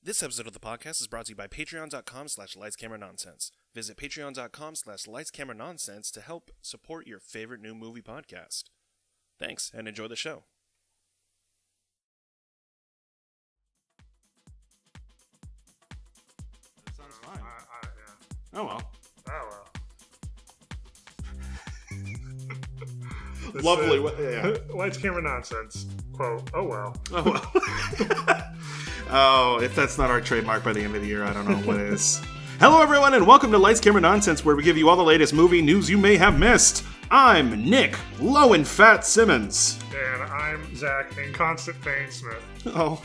This episode of the podcast is brought to you by patreon.com/lightscameranonsense. Visit patreon.com/lightscameranonsense to help support your favorite new movie podcast. Thanks, and enjoy the show. That sounds fine. Yeah. Oh well. Oh well. Lovely. Yeah. Lights, camera, nonsense. Quote. Oh well. Oh well. Oh, if that's not our trademark by the end of the year, I don't know what is. Hello, everyone, and welcome to Lights, Camera, Nonsense, where we give you all the latest movie news you may have missed. I'm Nick, low and fat Simmons. And I'm Zach, inconstant Thane Smith. Oh.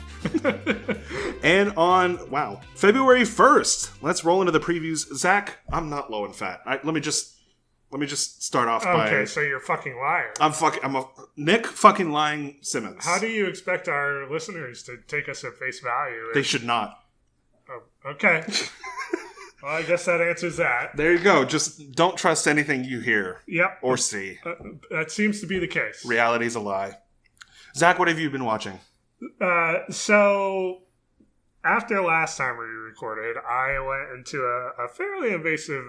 And on, February 1st, let's roll into the previews. Zach, I'm not low and fat. Let me just start off by... Okay, so you're a fucking liar. I'm a Nick fucking lying Simmons. How do you expect our listeners to take us at face value? They should not. Oh, okay. Well, I guess that answers that. There you go. Just don't trust anything you hear. Yep. Or see. That seems to be the case. Reality's a lie. Zach, what have you been watching? So after last time we recorded, I went into a fairly invasive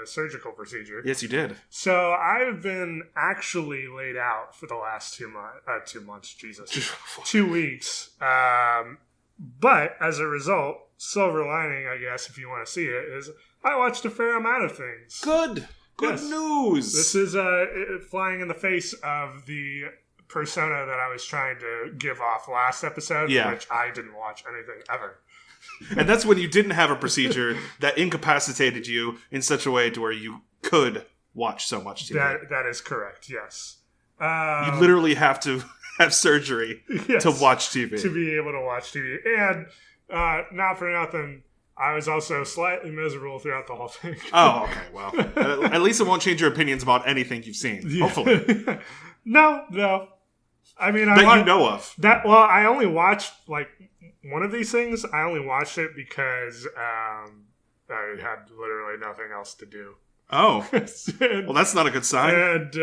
surgical procedure. Yes, you did. So I've been actually laid out for the last 2 months. Jesus, 2 weeks. But as a result, silver lining, I guess, if you want to see it, is I watched a fair amount of things. Good Yes. news. This is flying in the face of the persona that I was trying to give off last episode, which I didn't watch anything ever. And that's when you didn't have a procedure that incapacitated you in such a way to where you could watch so much TV. That is correct, yes. You literally have to have surgery to watch TV. To be able to watch TV. And not for nothing, I was also slightly miserable throughout the whole thing. Oh, okay. Well, at least it won't change your opinions about anything you've seen. Yeah. Hopefully. No. I mean, that you know of. I only watched, one of these things. I only watched it because I had literally nothing else to do. Oh. Well, that's not a good sign. And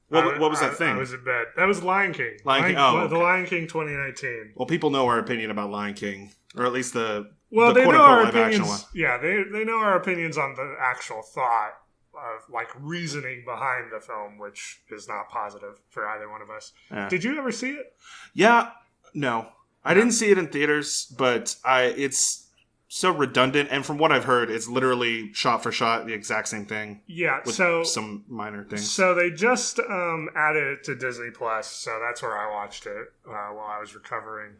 what was that thing? I was in bed. That was Lion King. The Lion King 2019. Well, people know our opinion about Lion King, or at least the they know our opinions. One. Yeah, they know our opinions on the actual thought of reasoning behind the film, which is not positive for either one of us. Yeah. Did you ever see it? Yeah, no, I didn't see it in theaters, but it's so redundant, and from what I've heard, it's literally shot for shot the exact same thing. Yeah, with some minor things. So they just added it to Disney Plus, so that's where I watched it while I was recovering.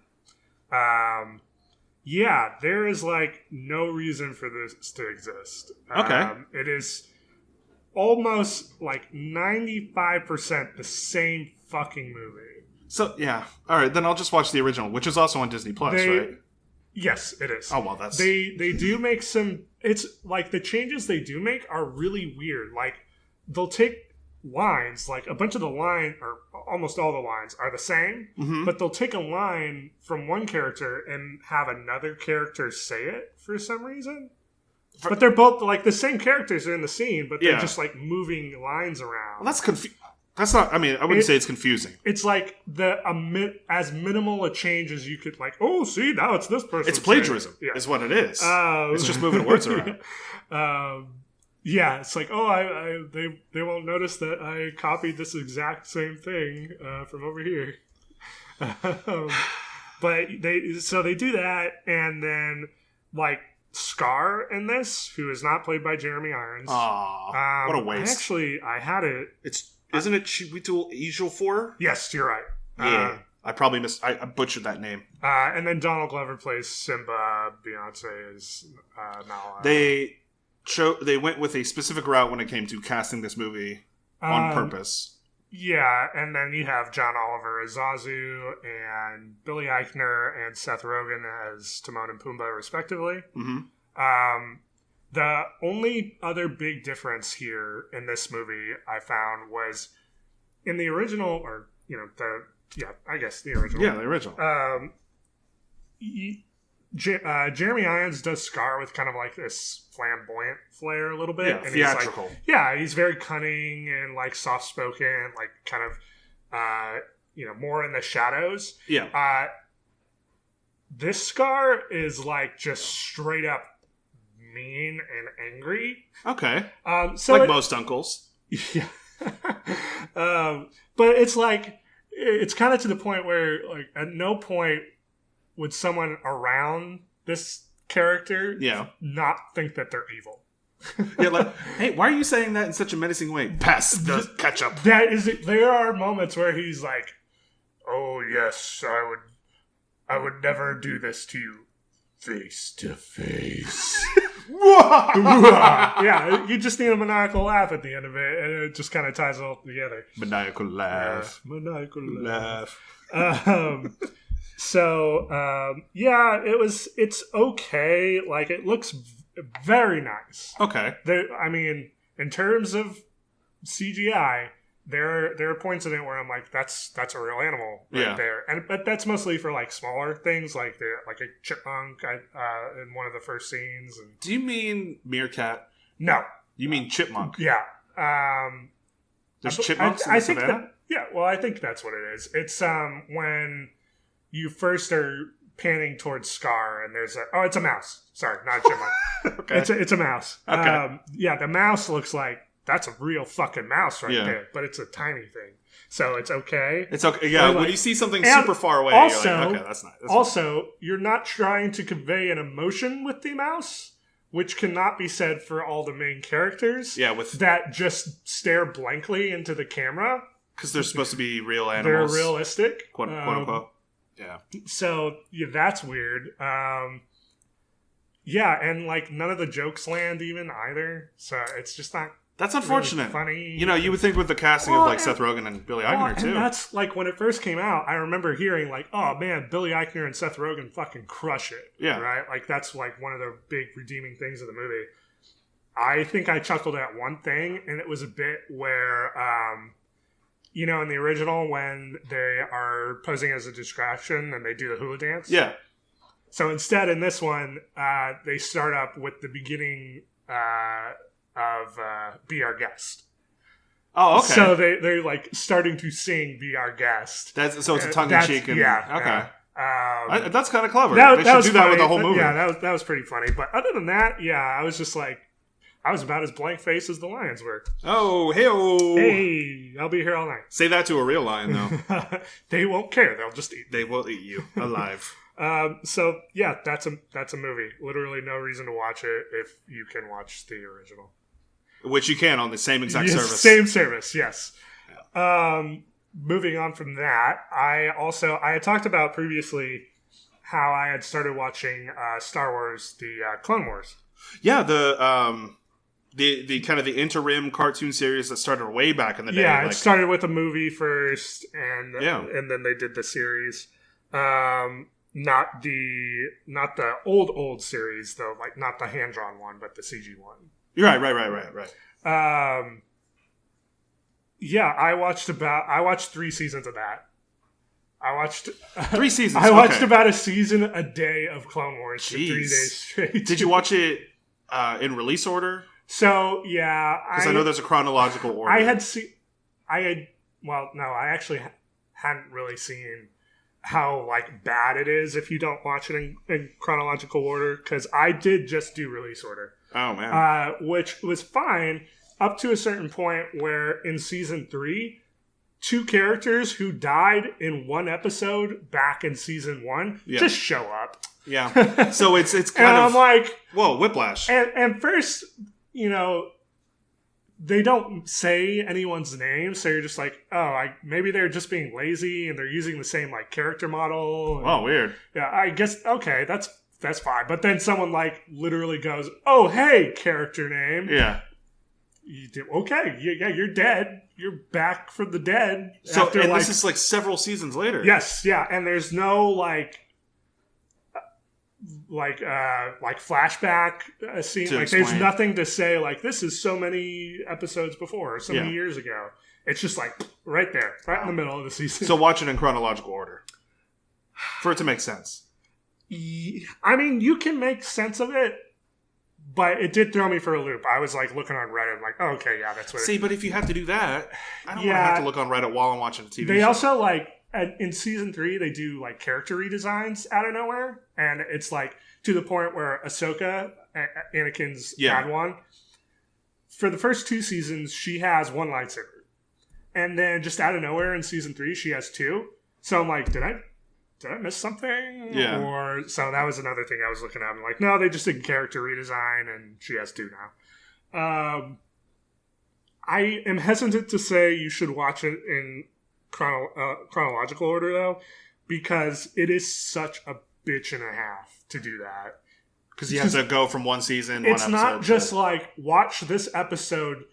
Yeah, there is no reason for this to exist. Okay, it is almost 95% the same fucking movie. So yeah, all right, then I'll just watch the original, which is also on Disney Plus, right? Yes, it is. Oh, well, that's... They do make some... It's, the changes they do make are really weird. They'll take lines, a bunch of the line, or almost all the lines, are the same, but they'll take a line from one character and have another character say it for some reason. But they're both, the same characters are in the scene, but they're just, moving lines around. Well, that's confusing. That's not... I mean, I wouldn't say it's confusing. It's as minimal a change as you could, oh, see, now it's this person. It's plagiarism, is what it is. It's just moving words around. Yeah, it's they won't notice that I copied this exact same thing from over here. But they do that, and then, Scar in this, who is not played by Jeremy Irons. Aw, what a waste. I had it... Isn't it Chiwetel Ejiofor? Yes, you're right. Yeah, I probably I butchered that name. And then Donald Glover plays Simba. Beyonce is Nala. They went with a specific route when it came to casting this movie on purpose. Yeah, and then you have John Oliver as Zazu, and Billy Eichner and Seth Rogen as Timon and Pumbaa, respectively. Mm-hmm. The only other big difference here in this movie I found was in the original, or, the original. Yeah, the original. Jeremy Irons does Scar with kind of this flamboyant flair a little bit. Yeah, and theatrical. He's very cunning and soft-spoken, kind of, more in the shadows. Yeah. This Scar is like just straight up mean and angry. Okay. So like most uncles. Yeah. But it's like, it's kind of to the point where, like, at no point would someone around this character not think that they're evil. Yeah, like, hey, why are you saying that in such a menacing way? Pass the ketchup. That is it. There are moments where he's like, "Oh yes, I would never do this to you, face to face." Yeah, you just need a maniacal laugh at the end of it, and it just kind of ties it all together. Maniacal laugh. Maniacal laugh. Yeah, it's okay. Like, it looks very nice. Okay. I mean, in terms of CGI, there are points in it where I'm like, that's a real animal right there. But that's mostly for like smaller things, like a chipmunk in one of the first scenes. And do you mean meerkat? No, you mean chipmunk? Yeah. There's chipmunks in the savannah? Well, I think that's what it is. It's when you first are panning towards Scar, and there's it's a mouse. Sorry, not a chipmunk. Okay. It's a mouse. Okay. The mouse looks like that's a real fucking mouse right there, but it's a tiny thing, so it's okay. It's okay. Yeah, when you see something super far away, you're like, okay, that's nice. You're not trying to convey an emotion with the mouse, which cannot be said for all the main characters. Yeah, that just stare blankly into the camera because they're supposed to be real animals. They're realistic, quote unquote. Yeah. So that's weird. And like none of the jokes land even either. So it's just not. That's unfortunate. Really funny. You know, you would think with the casting of like Seth Rogen and Billy Eichner too. And that's like when it first came out. I remember hearing like, "Oh man, Billy Eichner and Seth Rogen fucking crush it." Yeah. Right. Like that's like one of the big redeeming things of the movie. I think I chuckled at one thing, and it was a bit where, in the original when they are posing as a distraction and they do the hula dance. Yeah. So instead, in this one, they start up with the beginning of "Be Our Guest." Oh, okay. So they're like starting to sing "Be Our Guest." So it's a tongue in cheek. Yeah. Okay. That's kind of clever. They should was do funny, that with the whole movie. Yeah, that was pretty funny. But other than that, I was just like, I was about as blank faced as the lions were. Oh, hey-oh. Hey, I'll be here all night. Say that to a real lion, though. They won't care. They'll just eat. They will eat you alive. That's a movie. Literally no reason to watch it if you can watch the original. Which you can on the same exact service. Same service, yes. Yeah. Moving on from that, I had talked about previously how I had started watching Star Wars, the Clone Wars. Yeah, the kind of the interim cartoon series that started way back in the day. Yeah, it started with a movie first, and then they did the series. Not the old series though, like not the hand drawn one, but the CG one. Right. I watched 3 seasons of that. I watched 3 seasons. I watched about a season a day of Clone Wars for 3 days straight. Did you watch it in release order? So yeah, because I know there's a chronological order. I actually hadn't really seen how like bad it is if you don't watch it in chronological order, because I did just do release order. Oh man, which was fine up to a certain point where in season 3, 2 characters who died in one episode back in season 1 just show up. Yeah, so it's kind and of. I'm like, whoa, whiplash. And first, they don't say anyone's name, so you're just like, maybe they're just being lazy and they're using the same like character model. Oh, weird. Yeah, I guess okay, that's fine. But then someone like literally goes, "Oh, hey, character name." Yeah. Okay, you're dead. You're back from the dead. So, and this is like several seasons later. Yes, yeah, and there's no like flashback scene. Like there's nothing to say like this is so many episodes before or so many years ago. It's just like right there, right in the middle of the season. So watch it in chronological order for it to make sense. I mean, you can make sense of it, but it did throw me for a loop. I was like looking on Reddit, like, oh, okay, yeah, that's what. See, but if you have to do that, I don't want to have to look on Reddit while I'm watching the TV. They also like in season 3 they do like character redesigns out of nowhere, and it's like to the point where Ahsoka, Anakin's Padawan, for the first 2 seasons she has 1 lightsaber, and then just out of nowhere in season 3 she has 2. So I'm like, did I miss something? Yeah. Or so that was another thing I was looking at. I'm like, no, they just did character redesign, and she has 2 now. I am hesitant to say you should watch it in chronological order, though, because it is such a bitch and a half to do that. Because you have to go from one season, it's one episode. It's not just like, watch this episode,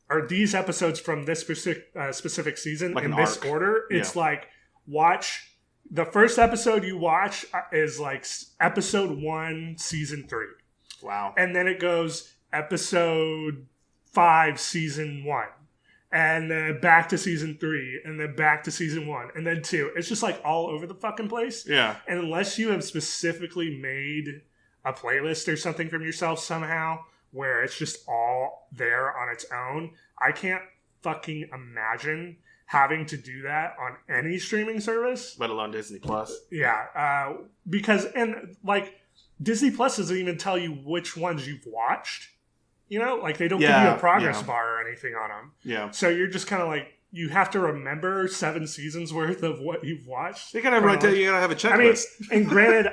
or these episodes from this specific season like in this arc. order. It's like, watch, the first episode you watch is like episode 1, season 3. Wow. And then it goes episode 5, season 1. And then back to season 3, and then back to season 1, and then 2. It's just like all over the fucking place. Yeah. And unless you have specifically made a playlist or something from yourself somehow, where it's just all there on its own, I can't fucking imagine having to do that on any streaming service. Let alone Disney Plus. Yeah. Because, and like, Disney Plus doesn't even tell you which ones you've watched. You know, like they don't give you a progress bar or anything on them. Yeah. So you're just kind of like, you have to remember 7 seasons worth of what you've watched. You gotta have a checklist. I mean, and granted,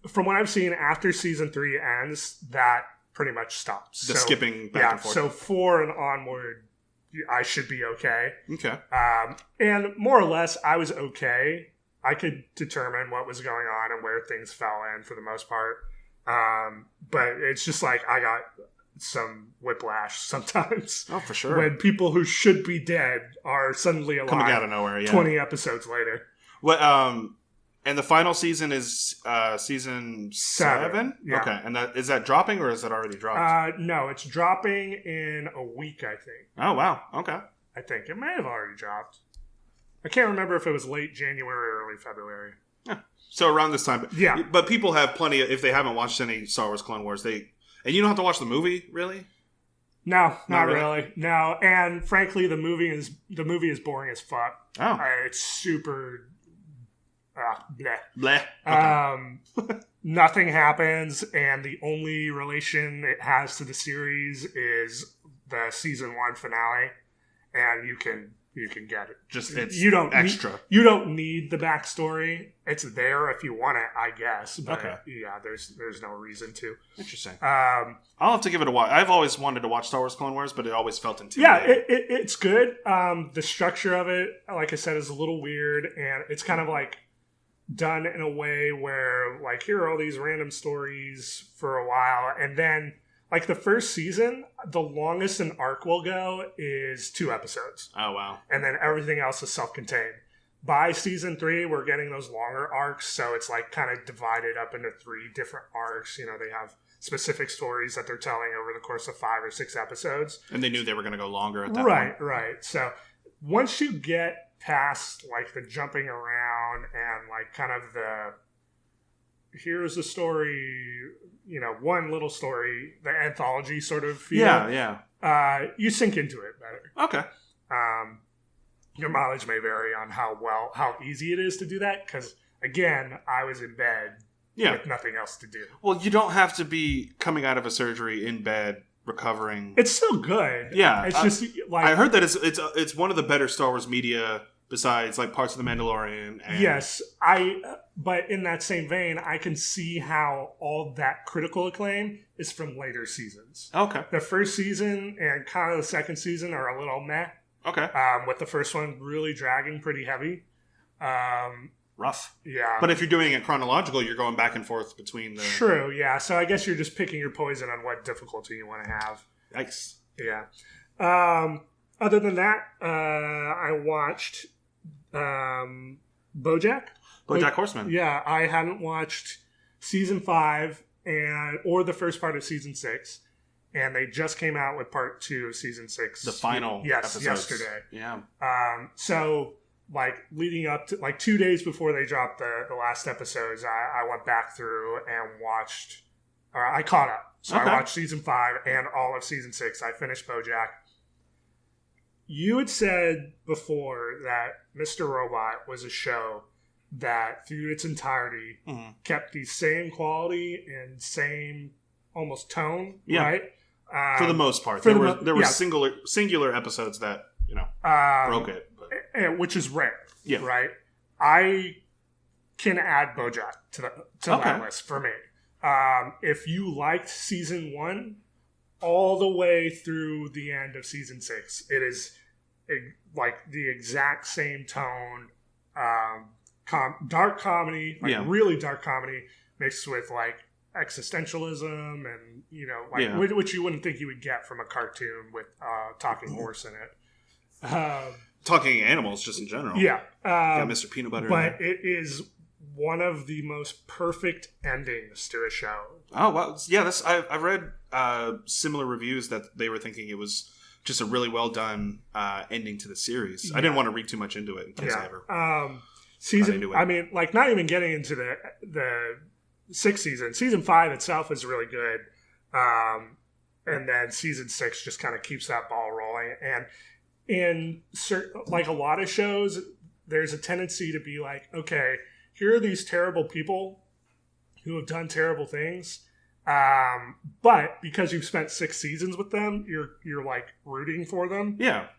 from what I've seen after season 3 ends, that pretty much stops. The skipping back and forth. So 4 and onward, I should be okay. Okay. And more or less, I was okay. I could determine what was going on and where things fell in for the most part. But it's just like I got some whiplash sometimes. Oh, for sure. When people who should be dead are suddenly alive. Coming out of nowhere, 20 episodes later. What? And the final season is season 7? Yeah. Okay. And is that dropping or is that already dropped? No, it's dropping in a week, I think. Oh, wow. Okay. I think. It may have already dropped. I can't remember if it was late January or early February. Yeah. So around this time. Yeah. But people have plenty if they haven't watched any Star Wars Clone Wars, and you don't have to watch the movie, really? No, not really. No, and frankly, the movie is boring as fuck. Oh. It's super bleh. Bleh. Okay. Nothing happens, and the only relation it has to the series is the season 1 finale, and you can get it. Just it's extra. You don't need the backstory. It's there if you want it, I guess. But yeah, there's no reason to. Interesting. I'll have to give it a watch. I've always wanted to watch Star Wars Clone Wars, but it always felt intimidating. Yeah, it's good. The structure of it, like I said, is a little weird, and it's kind of like done in a way where like here are all these random stories for a while, and then like the first season, the longest an arc will go is 2 episodes. Oh, wow. And then everything else is self-contained. By season 3, we're getting those longer arcs, so it's like kind of divided up into 3 different arcs. You know, they have specific stories that they're telling over the course of 5 or 6 episodes. And they knew they were going to go longer at that point. Right. So once you get past like the jumping around and like kind of the here's a story, you know, one little story, the anthology sort of feel. Yeah. You sink into it better. Okay. Your mileage may vary on how easy it is to do that, because again, I was in bed with nothing else to do. Well, you don't have to be coming out of a surgery in bed recovering. It's still good. Yeah. It's just like I heard that it's one of the better Star Wars media besides like parts of The Mandalorian. And yes, but in that same vein, I can see how all that critical acclaim is from later seasons. Okay. The first season and kind of the second season are a little meh. Okay. With the first one really dragging pretty heavy. Rough. Yeah. But if you're doing it chronological, you're going back and forth between the... True, yeah. So I guess you're just picking your poison on what difficulty you want to have. Yikes. Yeah. Other than that, I watched BoJack. BoJack Horseman. Yeah, I hadn't watched season 5 or the first part of season 6. And they just came out with part 2 of season 6. The final episodes. Yesterday. Yeah. So, like, leading up to, like, 2 days before they dropped the last episodes, I went back through and watched, I caught up. So I watched season 5 and all of season 6. I finished BoJack. you had said before that Mr. Robot was a show that through its entirety kept the same quality and same almost tone, right? For the most part. There were singular episodes that, broke it. But. Which is rare, right? I can add BoJack to that list for me. If you liked season 1 all the way through the end of season 6, it is like the exact same tone, dark comedy, really dark comedy mixed with like existentialism and which you wouldn't think you would get from a cartoon with talking horse in it. Talking animals just in general. Got Mr. Peanut Butter in there. But it is one of the most perfect endings to a show. Oh, well, yeah, I've read similar reviews that they were thinking it was just a really well done ending to the series. I didn't want to read too much into it in case I ever got into it. I mean, like, not even getting into the 6th season. Season 5 itself is really good. And then season 6 just kind of keeps that ball rolling. And in like a lot of shows, there's a tendency to be like, okay, here are these terrible people who have done terrible things. But because you've spent 6 seasons with them, you're like rooting for them. Yeah.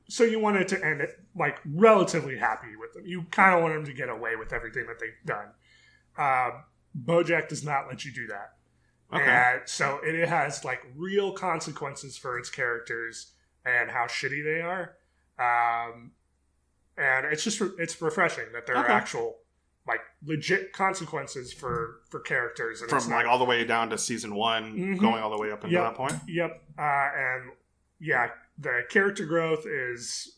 So you wanted to end it like relatively happy with them. You kind of want them to get away with everything that they've done. BoJack does not let you do that. Okay. And so it has like real consequences for its characters and how shitty they are. And it's refreshing that there are actual like legit consequences for characters. And from like all the way down to season 1, going all the way up until that point? Yep. And yeah, the character growth is,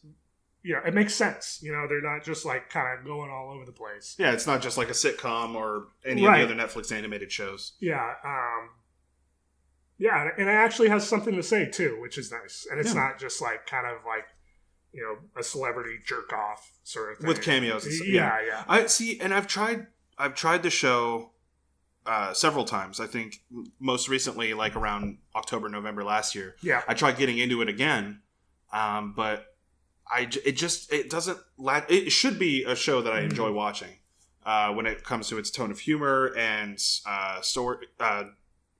it makes sense. They're not just like kind of going all over the place. Yeah, it's not just like a sitcom or any of the other Netflix animated shows. Yeah. And it actually has something to say too, which is nice. And it's not just like kind of like, a celebrity jerk off sort of thing. With cameos. Yeah. I see, and I've tried the show several times. I think most recently, like around October, November last year. Yeah. I tried getting into it again, but it doesn't. It should be a show that I enjoy watching when it comes to its tone of humor and story.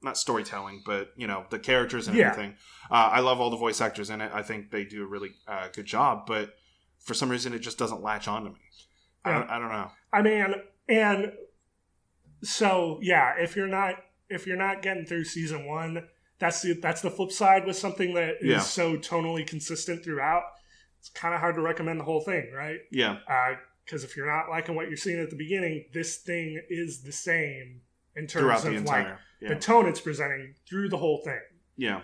Not storytelling, but the characters and everything. I love all the voice actors in it. I think they do a really good job, but for some reason it just doesn't latch on to me. I don't know. I mean, and so if you're not getting through season 1, that's the flip side with something that is so tonally consistent throughout. It's kind of hard to recommend the whole thing, right? Yeah. Because if you're not liking what you're seeing at the beginning, this thing is the same in terms throughout of the entire, the tone it's presenting through the whole thing. Yeah.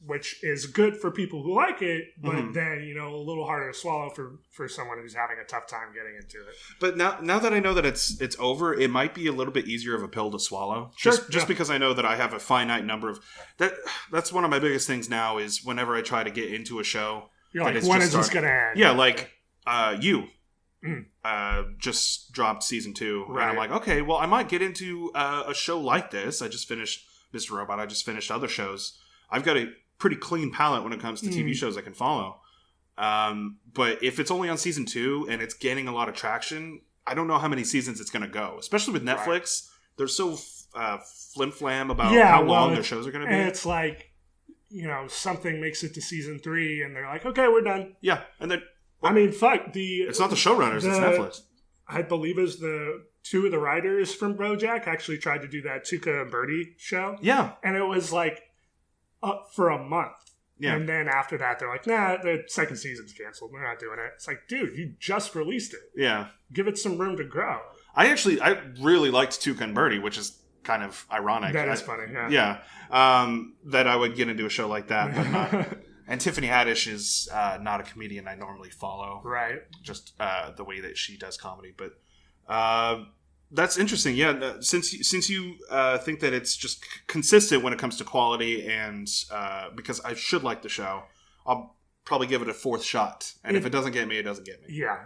Which is good for people who like it, but then, a little harder to swallow for someone who's having a tough time getting into it. But now that I know that it's over, it might be a little bit easier of a pill to swallow. Sure. Just because I know that I have a finite number of... That's one of my biggest things now is whenever I try to get into a show... You're like, when is this going to end? Yeah, like you. Just dropped season 2, right. And I'm like, okay, well, I might get into a show like this. I just finished Mr. Robot. I just finished other shows. I've got a pretty clean palette when it comes to TV shows I can follow. But if it's only on season 2 and it's gaining a lot of traction, I don't know how many seasons it's going to go. Especially with Netflix, right. They're so flim-flam about how long their shows are going to be. And it's like, something makes it to season 3 and they're like, okay, we're done. Yeah, and then... I mean, fuck. It's not the showrunners, it's Netflix. I believe it's the 2 of the writers from BoJack actually tried to do that Tuca and Birdie show. Yeah. And it was like up for a month. Yeah. And then after that, they're like, nah, the second season's canceled. We're not doing it. It's like, dude, you just released it. Yeah. Give it some room to grow. I really liked Tuca and Birdie, which is kind of ironic. That is funny, yeah. Yeah. That I would get into a show like that, but not... And Tiffany Haddish is not a comedian I normally follow. Right. Just the way that she does comedy. But that's interesting. Yeah, since you think that it's just consistent when it comes to quality and because I should like the show, I'll probably give it a 4th shot. And if it doesn't get me, it doesn't get me. Yeah.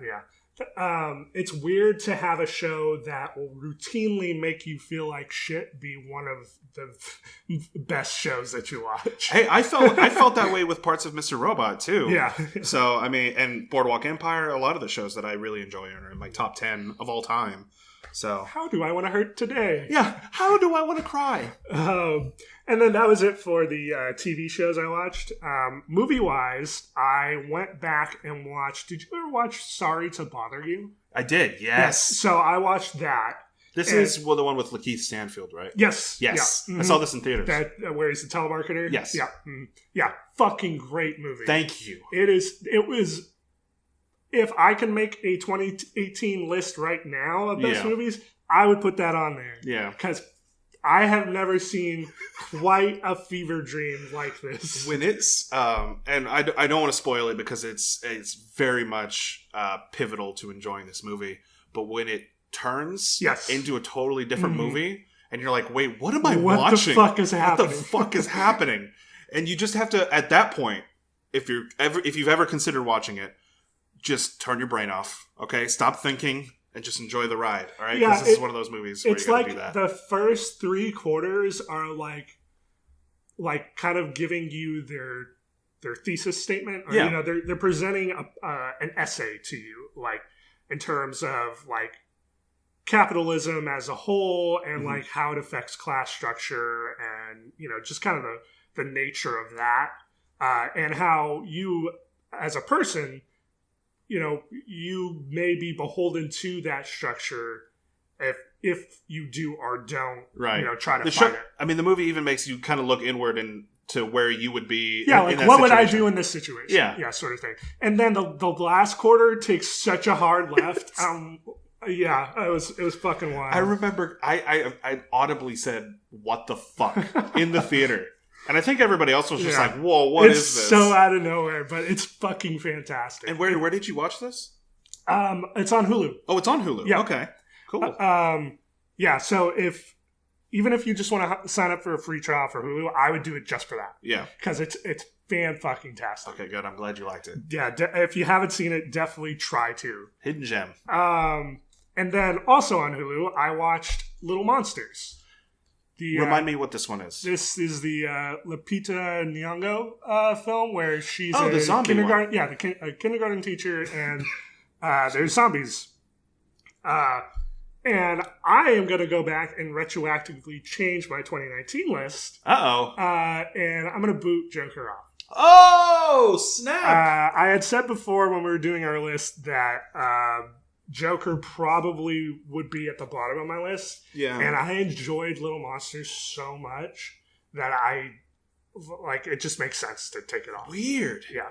it's weird to have a show that will routinely make you feel like shit be one of the best shows that you watch. Hey, I felt that way with parts of Mr. Robot too. Yeah. So I mean, and Boardwalk Empire, a lot of the shows that I really enjoy are in my top 10 of all time. So how do I want to hurt today? Yeah, how do I want to cry? And then that was it for the TV shows I watched. Movie-wise, I went back and watched... Did you ever watch Sorry to Bother You? I did, yes. So I watched that. This is the one with Lakeith Stanfield, right? Yes. Yes. Yeah. I saw this in theaters. That where he's the telemarketer? Yes. Yeah. Yeah. Fucking great movie. Thank you. It was... If I can make a 2018 list right now of best movies, I would put that on there. Yeah. Because I have never seen quite a fever dream like this. When it's, and I don't want to spoil it because it's very much pivotal to enjoying this movie, but when it turns into a totally different movie, and you're like, wait, what am I watching? What the fuck is happening? What the fuck is happening? And you just have to, at that point, if you've ever considered watching it, just turn your brain off, okay? Stop thinking and just enjoy the ride, all right? Because this is one of those movies where you gotta do that. The first 3 quarters are like kind of giving you their thesis statement. Or, you know, they're presenting an essay to you, like in terms of like capitalism as a whole and like how it affects class structure and, you know, just kind of the nature of that and how you as a person, you know, you may be beholden to that structure if you do or don't, you know, try to find it. I mean, the movie even makes you kind of look inward to where you would be. Yeah, like what would I do in this situation? Yeah, sort of thing. And then the last quarter takes such a hard left. Yeah, it was fucking wild. I remember I audibly said, "What the fuck?" in the theater. And I think everybody else was just like, whoa, what is this? It's so out of nowhere, but it's fucking fantastic. And where did you watch this? It's on Hulu. Oh, it's on Hulu. Yeah. Okay, cool. Yeah, so even if you just want to sign up for a free trial for Hulu, I would do it just for that. Yeah. Because it's fan-fucking-tastic. Okay, good. I'm glad you liked it. Yeah, if you haven't seen it, definitely try to. Hidden gem. And then also on Hulu, I watched Little Monsters. Remind me what this one is. This is the Lupita Nyong'o film where she's the zombie kindergarten, a kindergarten teacher, and there's zombies. And I am going to go back and retroactively change my 2019 list. And I'm going to boot Joker off. Oh, snap! I had said before when we were doing our list that Joker probably would be at the bottom of my list. Yeah. And I enjoyed Little Monsters so much that it just makes sense to take it off. Weird. Yeah.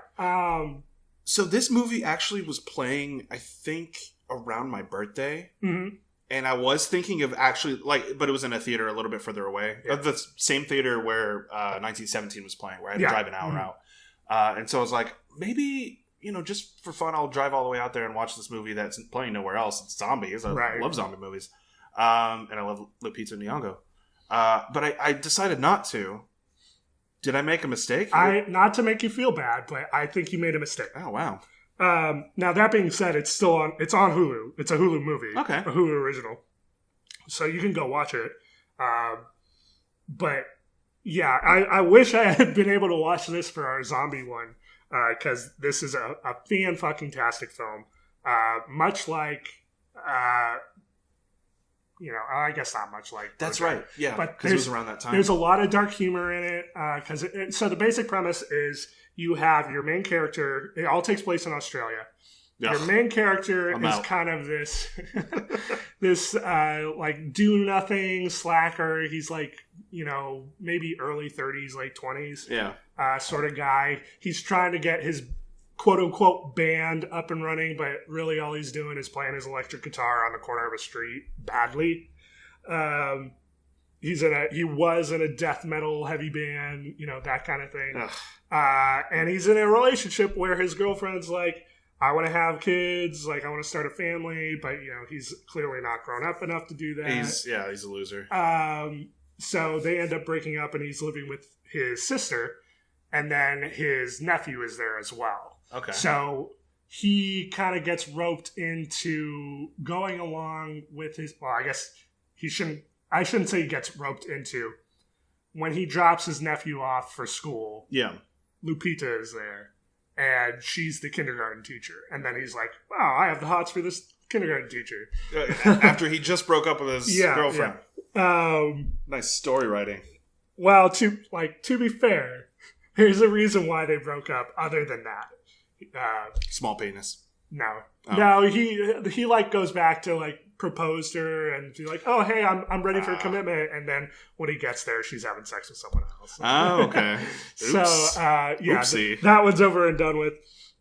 So this movie actually was playing, I think, around my birthday. Mm-hmm. And I was thinking of actually, but it was in a theater a little bit further away. Yeah. The same theater where 1917 was playing, where I had to drive an hour out. And so I was like, maybe... You know, just for fun, I'll drive all the way out there and watch this movie that's playing nowhere else. It's zombies. I love zombie movies. And I love Lupita Nyong'o. But I decided not to. Did I make a mistake? Not to make you feel bad, but I think you made a mistake. Oh, wow. Now, that being said, it's on Hulu. It's a Hulu movie. Okay. A Hulu original. So you can go watch it. But, yeah, I wish I had been able to watch this for our zombie one. Because this is a fan-fucking-tastic film. Much like, you know, I guess not much like... That's right, yeah, because it was around that time. There's a lot of dark humor in it. So the basic premise is you have your main character... It all takes place in Australia. Ugh, your main character is kind of this... this, do-nothing slacker. He's like, you know, maybe early 30s, late 20s. Yeah. Sort of guy. He's trying to get his quote-unquote band up and running, but really all he's doing is playing his electric guitar on the corner of a street badly. He was in a death metal heavy band, you know, that kind of thing. And he's in a relationship where his girlfriend's like, I want to have kids, like I want to start a family, but you know, he's clearly not grown up enough to do that. He's a loser. So they end up breaking up and he's living with his sister, and then his nephew is there as well. Okay. So he kind of gets roped into going along with his. Well, I guess he shouldn't. I shouldn't say he gets roped into. When he drops his nephew off for school, Yeah. Lupita is there, and she's the kindergarten teacher. And then he's like, "Wow, I have the hots for this kindergarten teacher." After he just broke up with his girlfriend. Yeah. Nice story writing. Well, to be fair, there's a reason why they broke up. Other than that, Small penis. no, Oh. no, he like goes back to like propose to her and be like, "Oh, hey, I'm ready for a commitment." And then when he gets there, she's having sex with someone else. Oh, okay. So yeah, Oopsie. that one's over and done with.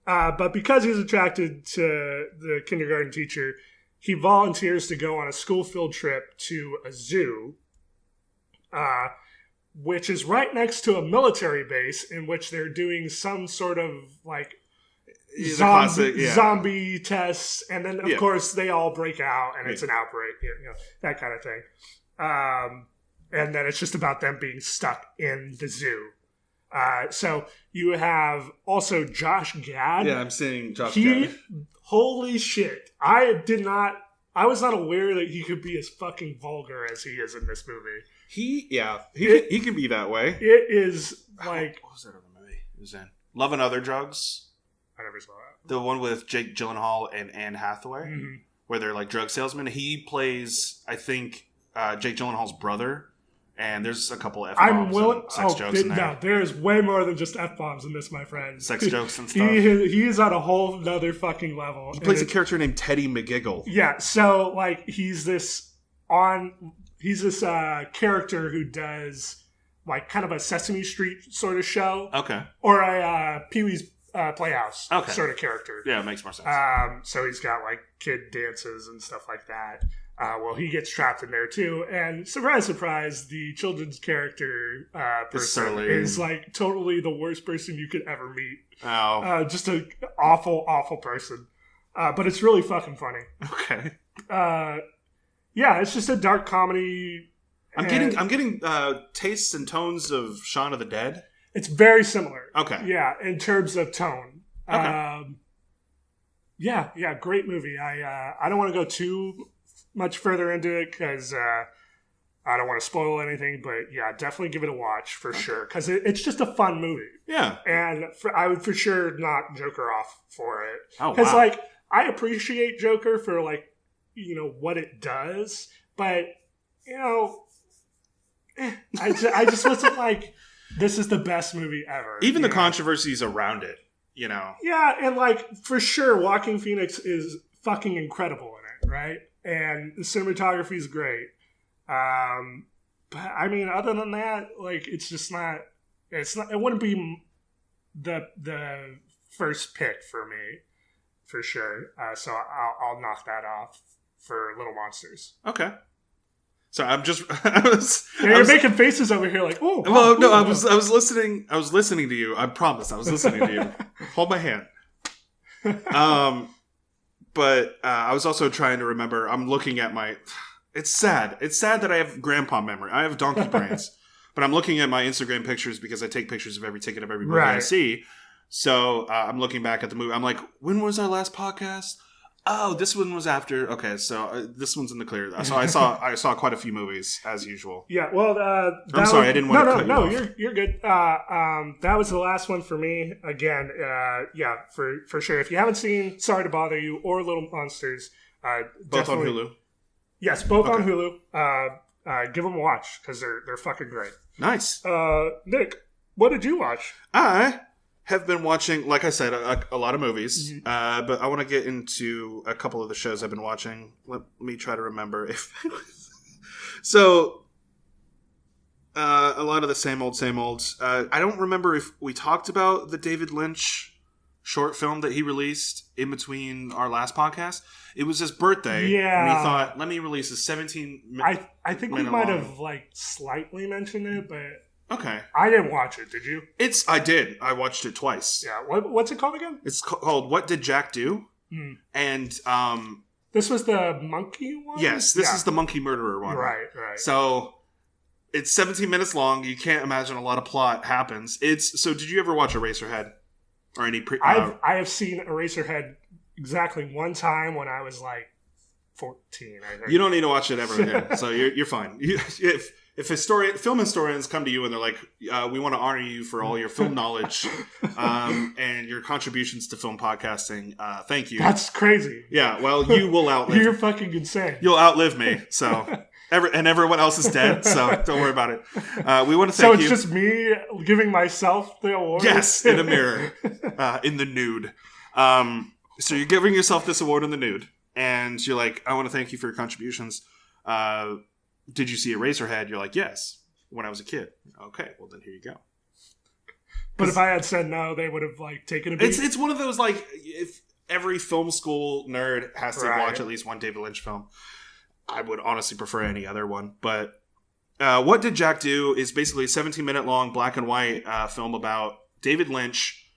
But because he's attracted to the kindergarten teacher, he volunteers to go on a school field trip to a zoo, which is right next to a military base in which they're doing some sort of like zombie tests, and then of course they all break out and it's an outbreak, that kind of thing. And then it's just about them being stuck in the zoo. So you have also Josh Gad. Yeah, I'm seeing Josh Gad. Holy shit. I was not aware that he could be as fucking vulgar as he is in this movie. He can be that way. It is like... What was that other movie he was in? Love and Other Drugs. I never saw that. The one with Jake Gyllenhaal and Anne Hathaway, where they're like drug salesmen. He plays, I think, Jake Gyllenhaal's brother. And there's a couple F-bombs and sex jokes in there. No, there's way more than just F-bombs in this, my friend. Sex jokes and stuff. He is on a whole nother fucking level. He plays a character named Teddy McGiggle. Yeah, so like he's this character who does like kind of a Sesame Street sort of show. Okay. Or a Pee-wee's Playhouse sort of character. Yeah, it makes more sense. So he's got like kid dances and stuff like that. Well, he gets trapped in there too, and surprise, surprise, the children's character person is like totally the worst person you could ever meet. Oh, just an awful, awful person. But it's really fucking funny. Okay. Yeah, it's just a dark comedy. I'm getting tastes and tones of Shaun of the Dead. It's very similar. Okay. Yeah, in terms of tone. Okay. Yeah, great movie. I don't want to go too much further into it because I don't want to spoil anything, but yeah, definitely give it a watch for sure because it's just a fun movie. Yeah, and I would for sure knock Joker off for it because like I appreciate Joker for like what it does, but I just wasn't like this is the best movie ever. Even the controversies around it, Yeah, and like for sure, Joaquin Phoenix is fucking incredible in it, right? And the cinematography is great. But I mean, other than that, like it's just not. It's not. It wouldn't be the first pick for me, for sure. So I'll knock that off for Little Monsters. Okay. So I'm just. You're making faces over here, like oh. Well, no, I was listening. I was listening to you. I promise, I was listening to you. Hold my hand. But I was also trying to remember. I'm looking at my. It's sad. It's sad that I have grandpa memory. I have donkey brains. But I'm looking at my Instagram pictures because I take pictures of every ticket of every movie I see. So I'm looking back at the movie. I'm like, when was our last podcast? Oh, this one was after. Okay, so this one's in the clear. So I saw quite a few movies as usual. Yeah, well, I'm sorry, I didn't want to cut you off. You're good. That was the last one for me. Again, yeah, for sure. If you haven't seen Sorry to Bother You or Little Monsters, both on Hulu. Yes, both on Hulu. Give them a watch because they're fucking great. Nice. Nick, what did you watch? I have been watching, like I said, a lot of movies, but I want to get into a couple of the shows I've been watching. Let me try to remember if. So, a lot of the same old. I don't remember if we talked about the David Lynch short film that he released in between our last podcast. It was his birthday. Yeah. And he thought, let me release a 17 I think we might have like slightly mentioned it, but. Okay. I didn't watch it. Did you? I did. I watched it twice. Yeah. What's it called again? It's called What Did Jack Do? And this was the monkey one? Yes, this is the monkey murderer one. Right. So it's 17 minutes long. You can't imagine a lot of plot happens. So did you ever watch Eraserhead? Or any I have seen Eraserhead exactly one time when I was like 14. I think. You don't need to watch it ever again, so you're fine. If film historians come to you and they're like, we want to honor you for all your film knowledge and your contributions to film podcasting, thank you. That's crazy. Yeah, well, you will outlive. You're fucking insane. You'll outlive me. So, and everyone else is dead. So don't worry about it. We want to thank you. So it's just me giving myself the award. Yes, in a mirror, in the nude. So you're giving yourself this award in the nude, and you're like, I want to thank you for your contributions. Did you see Eraserhead? You're like, yes, when I was a kid. Okay, well then here you go. But if I had said no, they would have like taken a beat. It's one of those like if every film school nerd has to watch at least one David Lynch film. I would honestly prefer any other one. But What Did Jack Do is basically a 17-minute long black and white film about David Lynch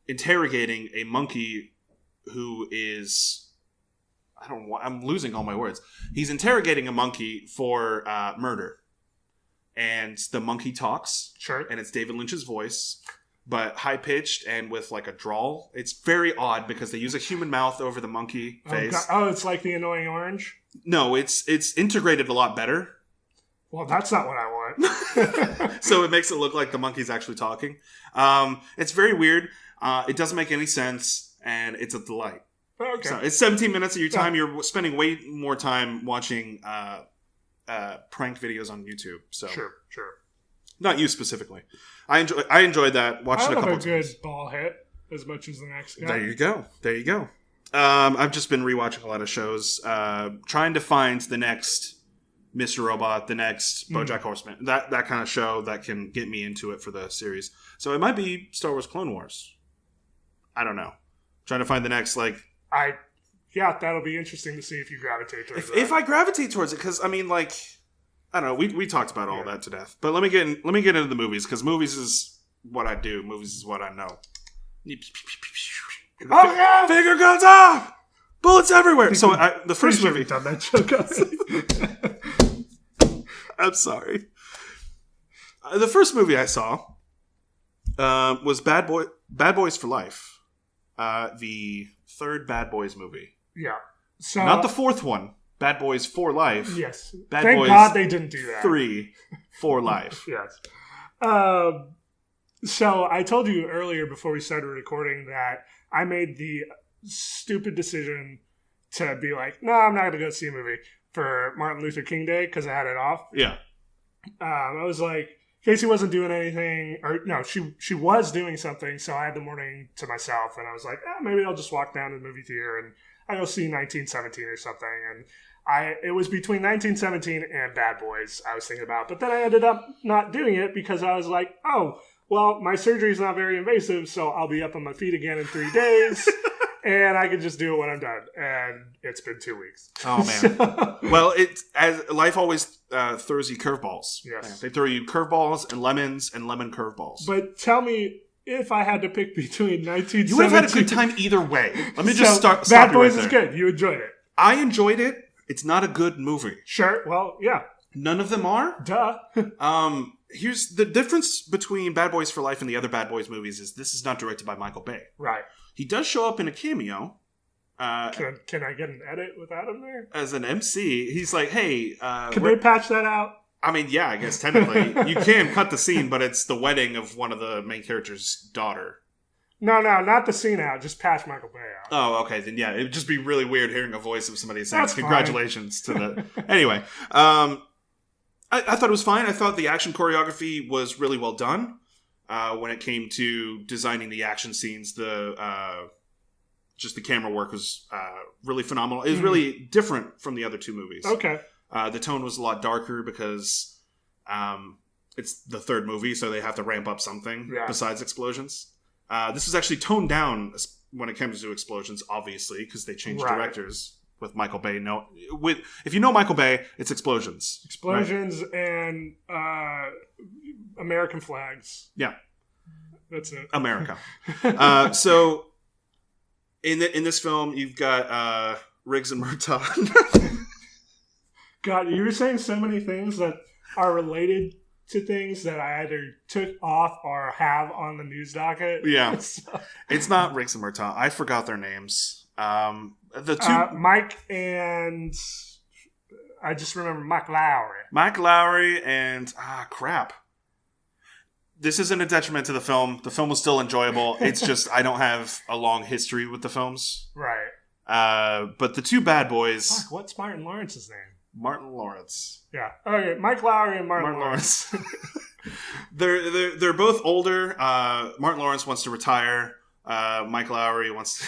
interrogating a monkey who is... I'm losing all my words. He's interrogating a monkey for murder. And the monkey talks. Sure. And it's David Lynch's voice, but high-pitched and with like a drawl. It's very odd because they use a human mouth over the monkey face. Oh, it's like the Annoying Orange? No, it's integrated a lot better. Well, that's not what I want. So it makes it look like the monkey's actually talking. It's very weird. It doesn't make any sense, and it's a delight. Okay. So it's 17 minutes of your time. Yeah. You're spending way more time watching prank videos on YouTube. So Sure. Not you specifically. I enjoyed that. Watched it a couple times. I have a good ball hit as much as the next guy. There you go. I've just been rewatching a lot of shows, trying to find the next Mr. Robot, the next BoJack Horseman, that kind of show that can get me into it for the series. So it might be Star Wars Clone Wars. I don't know. Trying to find the next that'll be interesting to see if you gravitate towards that. If I gravitate towards it, because I mean, like, I don't know. We talked about all that to death, but let me get into the movies because movies is what I do. Movies is what I know. Oh yeah, finger guns up, bullets everywhere. So the first movie. Done that joke. I'm sorry. The first movie I saw was Bad Boys for Life, the third Bad Boys movie. Yeah. So not the fourth one. Bad Boys for Life. Yes. Thank God they didn't do that. 3 for Life. Yes. So I told you earlier before we started recording that I made the stupid decision to be like, no, I'm not going to go see a movie for Martin Luther King Day because I had it off. Yeah. I was like, Casey wasn't doing anything, or no, she was doing something, so I had the morning to myself, and I was like, maybe I'll just walk down to the movie theater and I'll go see 1917 or something. And it was between 1917 and Bad Boys I was thinking about, but then I ended up not doing it because I was like, oh, well, my surgery is not very invasive, so I'll be up on my feet again in 3 days, and I can just do it when I'm done. And it's been 2 weeks. Oh man! Well, as life always throws you curveballs. Yes, they throw you curveballs and lemons and lemon curveballs. But tell me, if I had to pick between 1917, you would have had a good time either way. Let me just stop. Bad Boys is good. You enjoyed it. I enjoyed it. It's not a good movie. Sure. Well, yeah. None of them are. Duh. Here's the difference between Bad Boys for Life and the other Bad Boys movies is this is not directed by Michael Bay. Right. He does show up in a cameo. Can I get an edit without him there? As an MC, he's like, hey... can they patch that out? I mean, yeah, I guess technically. You can cut the scene, but it's the wedding of one of the main character's daughter. No, not the scene out. Just patch Michael Bay out. Oh, okay. Then yeah, it'd just be really weird hearing a voice of somebody saying That's congratulations to the... Anyway, I thought it was fine. I thought the action choreography was really well done when it came to designing the action scenes. Just the camera work was really phenomenal. It was really different from the other two movies. Okay. The tone was a lot darker because it's the third movie, so they have to ramp up something besides explosions. This was actually toned down when it comes to explosions, obviously, because they changed directors with Michael Bay. If you know Michael Bay, it's explosions. Explosions and American flags. Yeah. That's it. America. So in this film, you've got Riggs and Murtaugh. God, you were saying so many things that are related to things that I either took off or have on the news docket. Yeah. So, It's not Riggs and Murtaugh. I forgot their names. The two... Mike and... I just remember Mike Lowry. Mike Lowry and... crap. This isn't a detriment to the film. The film was still enjoyable. It's just I don't have a long history with the films. Right. But the two bad boys... Fuck, what's Martin Lawrence's name? Martin Lawrence. Yeah. Okay, Mike Lowry and Martin Lawrence. They're both older. Martin Lawrence wants to retire. Mike Lowry wants to...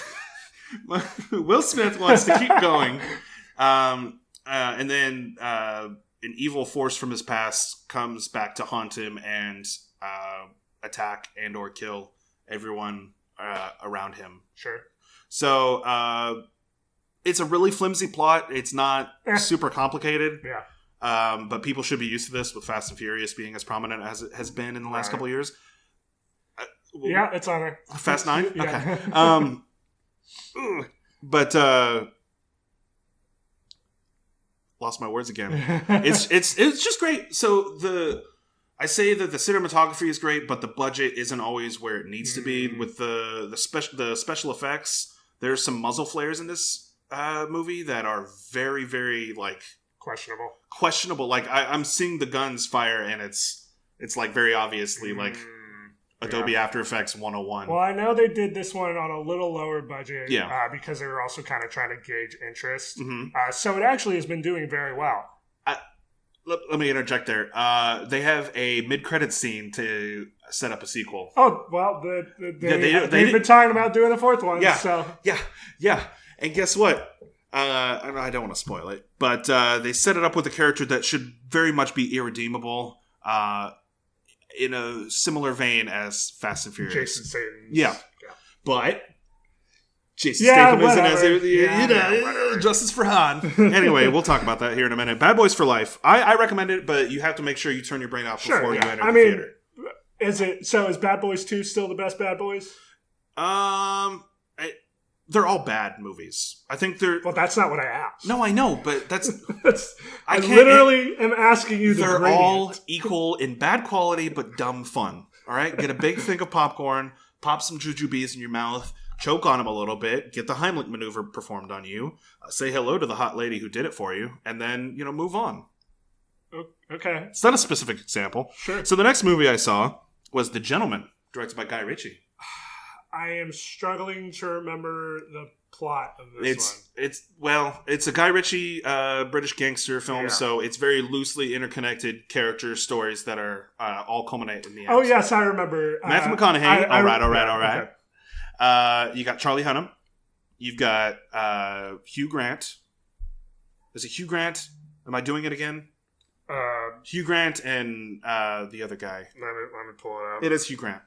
Will Smith wants to keep going. And then an evil force from his past comes back to haunt him and attack and or kill everyone around him. Sure. So it's a really flimsy plot. It's not super complicated. Yeah. But people should be used to this with Fast and Furious being as prominent as it has been in the last couple of years. Yeah, it's on there. Fast 9? Yeah. Okay. But lost my words again. It's just great. So I say that the cinematography is great, but the budget isn't always where it needs to be with the special effects. There's some muzzle flares in this movie that are very, very like questionable. Like I'm seeing the guns fire, and it's like very obviously like Adobe After Effects 101. Well, I know they did this one on a little lower budget, because they were also kind of trying to gauge interest. Mm-hmm. So it actually has been doing very well. Let me interject there. They have a mid-credit scene to set up a sequel. Oh, well, they've been talking about doing a fourth one. Yeah, so. yeah. And guess what? I don't want to spoil it, but they set it up with a character that should very much be irredeemable in a similar vein as Fast and Furious. Jason Statham. Yeah. But Jason Statham isn't as justice for Han. Anyway, we'll talk about that here in a minute. Bad Boys for Life. I recommend it, but you have to make sure you turn your brain off before you enter the theater. Is Bad Boys 2 still the best Bad Boys? They're all bad movies. I think they're... Well, that's not what I asked. No, I know, but that's... I literally am asking you the They're all equal in bad quality, but dumb fun. All right? Get a big thing of popcorn, pop some jujubes in your mouth, choke on them a little bit, get the Heimlich maneuver performed on you, say hello to the hot lady who did it for you, and then, move on. Okay. It's not a specific example. Sure. So the next movie I saw was The Gentleman, directed by Guy Ritchie. I am struggling to remember the plot of this one. It's a Guy Ritchie British gangster film, so it's very loosely interconnected character stories that are all culminate in the end. Oh, yes, I remember. Matthew McConaughey, all right. Okay. You got Charlie Hunnam. You've got Hugh Grant. Is it Hugh Grant? Am I doing it again? Hugh Grant and the other guy. Let me pull it up. It is Hugh Grant.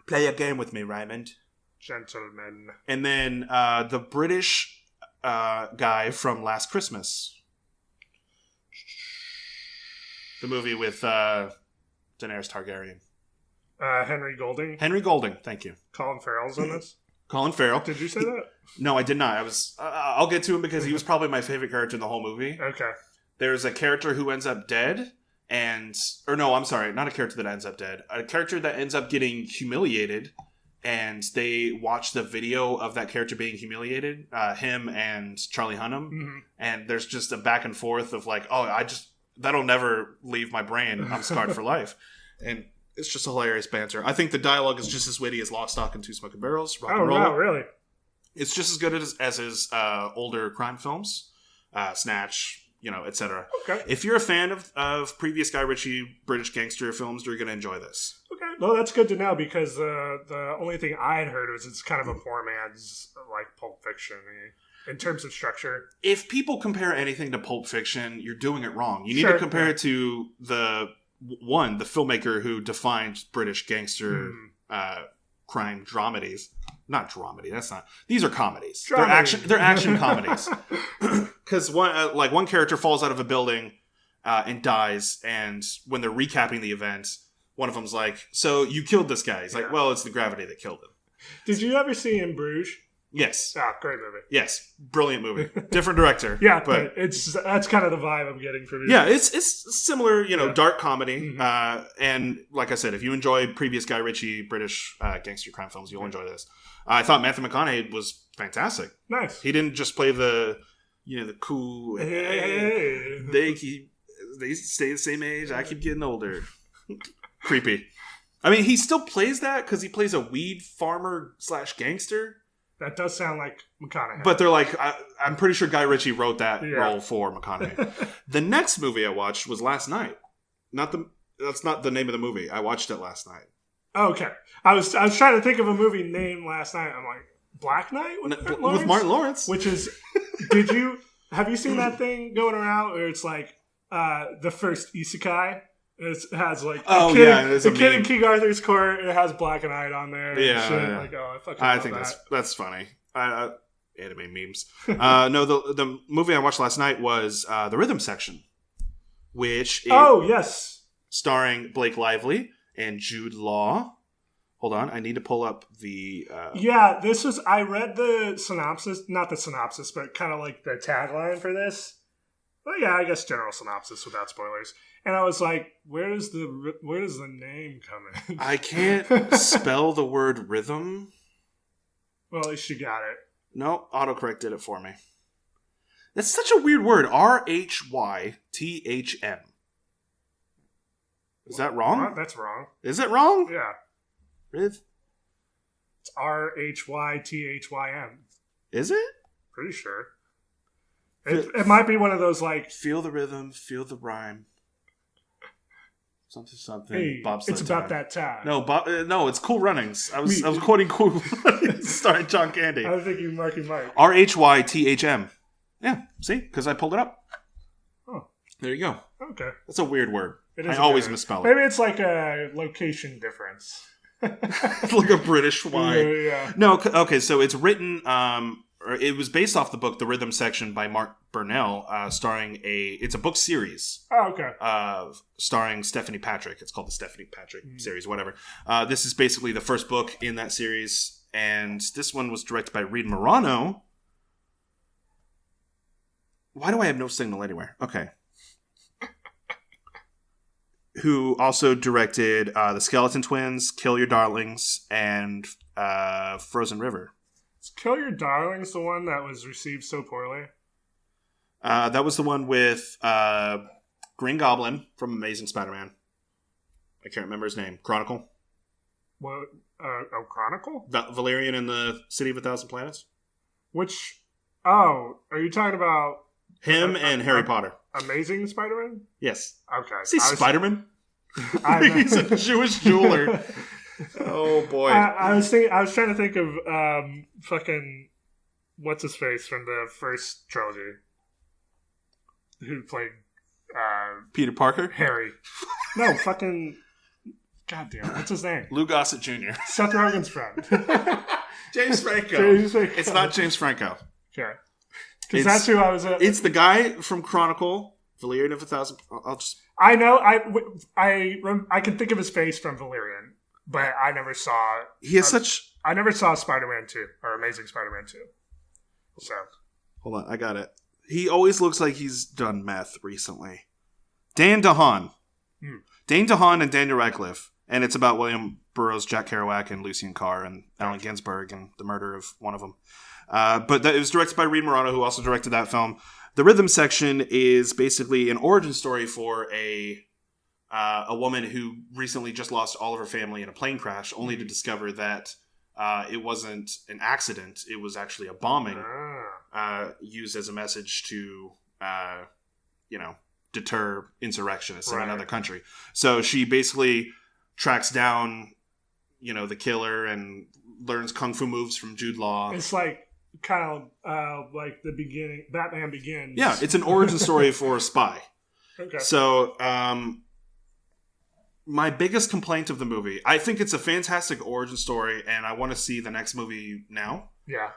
Play a game with me, Raymond. Gentleman. And then the British guy from Last Christmas. The movie with Daenerys Targaryen. Henry Golding. Henry Golding, thank you. Colin Farrell's in this. Colin Farrell. Did you say that? No, I did not. I'll get to him because he was probably my favorite character in the whole movie. Okay. There's a character who ends up dead. I'm sorry, not a character that ends up dead. A character that ends up getting humiliated, and they watch the video of that character being humiliated, him and Charlie Hunnam, and there's just a back and forth of like, that'll never leave my brain. I'm scarred for life. And it's just hilarious banter. I think the dialogue is just as witty as Lock, Stock, and Two Smoking Barrels. Rock and roll. Wow, really? It's just as good as his older crime films, Snatch, etc. Okay. If you're a fan of previous Guy Ritchie British gangster films, you're going to enjoy this. Okay. Well, that's good to know because the only thing I had heard was it's kind of a poor man's like Pulp Fiction in terms of structure. If people compare anything to Pulp Fiction, you're doing it wrong. You need to compare it to the filmmaker who defined British gangster crime dramedies. Not dramedy. That's not. These are comedies. Dramedy. They're action comedies. Because one character falls out of a building and dies, and when they're recapping the event, one of them's like, "So you killed this guy?" He's like, "Well, it's the gravity that killed him." Did you ever see In Bruges? Yes. Ah, great movie. Yes. Brilliant movie. Different director. Yeah, but that's kind of the vibe I'm getting from you. Yeah, it's similar, dark comedy. Mm-hmm. And like I said, if you enjoy previous Guy Ritchie British gangster crime films, you'll enjoy this. I thought Matthew McConaughey was fantastic. Nice. He didn't just play the cool. Hey. They stay the same age. I keep getting older. Creepy. I mean, he still plays that because he plays a weed farmer / gangster. That does sound like McConaughey. But they're like, I'm pretty sure Guy Ritchie wrote that role for McConaughey. The next movie I watched was last night. That's not the name of the movie. I watched it last night. Okay. I was trying to think of a movie named last night. I'm like, Black Knight with Martin Lawrence. Which is, have you seen that thing going around where it's like the first isekai? It has like the kid in King Arthur's court. It has Black Knight on there. Yeah, shit. yeah. Like, I think that's funny. Anime memes. No, the movie I watched last night was The Rhythm Section, which is yes, starring Blake Lively and Jude Law. Hold on, I need to pull up the. This was. I read the synopsis, not the synopsis, but kind of like the tagline for this. Well, yeah, I guess general synopsis without spoilers. And I was like, where does the name come in? I can't spell the word rhythm. Well, at least you got it. No, autocorrect did it for me. That's such a weird word. RHYTHM. Is that wrong? What? That's wrong. Is it wrong? Yeah. It's RHYTHYM. Is it? Pretty sure. It might be one of those like feel the rhythm, feel the rhyme. Something. Hey, Bobsled it's about that time. No, it's Cool Runnings. I was quoting Cool Runnings starring John Candy. I was thinking Marky Mike. RHYTHM. Yeah, see, because I pulled it up. Oh, there you go. Okay, that's a weird word. I always misspell it. Maybe it's like a location difference. Like a British Y. Yeah. No, okay, so it's written. It was based off the book The Rhythm Section by Mark Burnell, it's a book series. Oh, okay. Starring Stephanie Patrick. It's called the Stephanie Patrick series, whatever. This is basically the first book in that series, and this one was directed by Reed Morano. Why do I have no signal anywhere? Okay. Who also directed The Skeleton Twins, Kill Your Darlings, and Frozen River. Is Kill Your Darlings the one that was received so poorly? That was the one with Green Goblin from Amazing Spider-Man. I can't remember his name. Chronicle? What? Chronicle? Valerian and the City of a Thousand Planets? Which... Oh, are you talking about... Him and Harry Potter. Amazing Spider-Man? Yes. Okay. Is he Spider-Man? He's a Jewish jeweler. Oh boy! I was trying to think of fucking what's his face from the first trilogy, who played Peter Parker. Harry. No, fucking goddamn. What's his name? Lou Gossett Jr. Seth Rogen's friend. James Franco. It's not James Franco. Okay. Because that's who I was. It's the guy from Chronicle. Valerian of a Thousand. I'll just. I know. I can think of his face from Valerian. But I never saw... I never saw Spider-Man 2, or Amazing Spider-Man 2. So... Hold on, I got it. He always looks like he's done meth recently. Dan DeHaan. Dane DeHaan and Daniel Radcliffe. And it's about William Burroughs, Jack Kerouac, and Lucien Carr, and Allen Ginsberg, and the murder of one of them. But it was directed by Reed Morano, who also directed that film. The Rhythm Section is basically an origin story for a woman who recently just lost all of her family in a plane crash, only to discover that it wasn't an accident. It was actually a bombing used as a message to, deter insurrectionists in another country. So she basically tracks down, the killer and learns kung fu moves from Jude Law. It's like kind of like the beginning, Batman Begins. Yeah, it's an origin story for a spy. Okay. So, my biggest complaint of the movie, I think it's a fantastic origin story, and I want to see the next movie now. Yeah.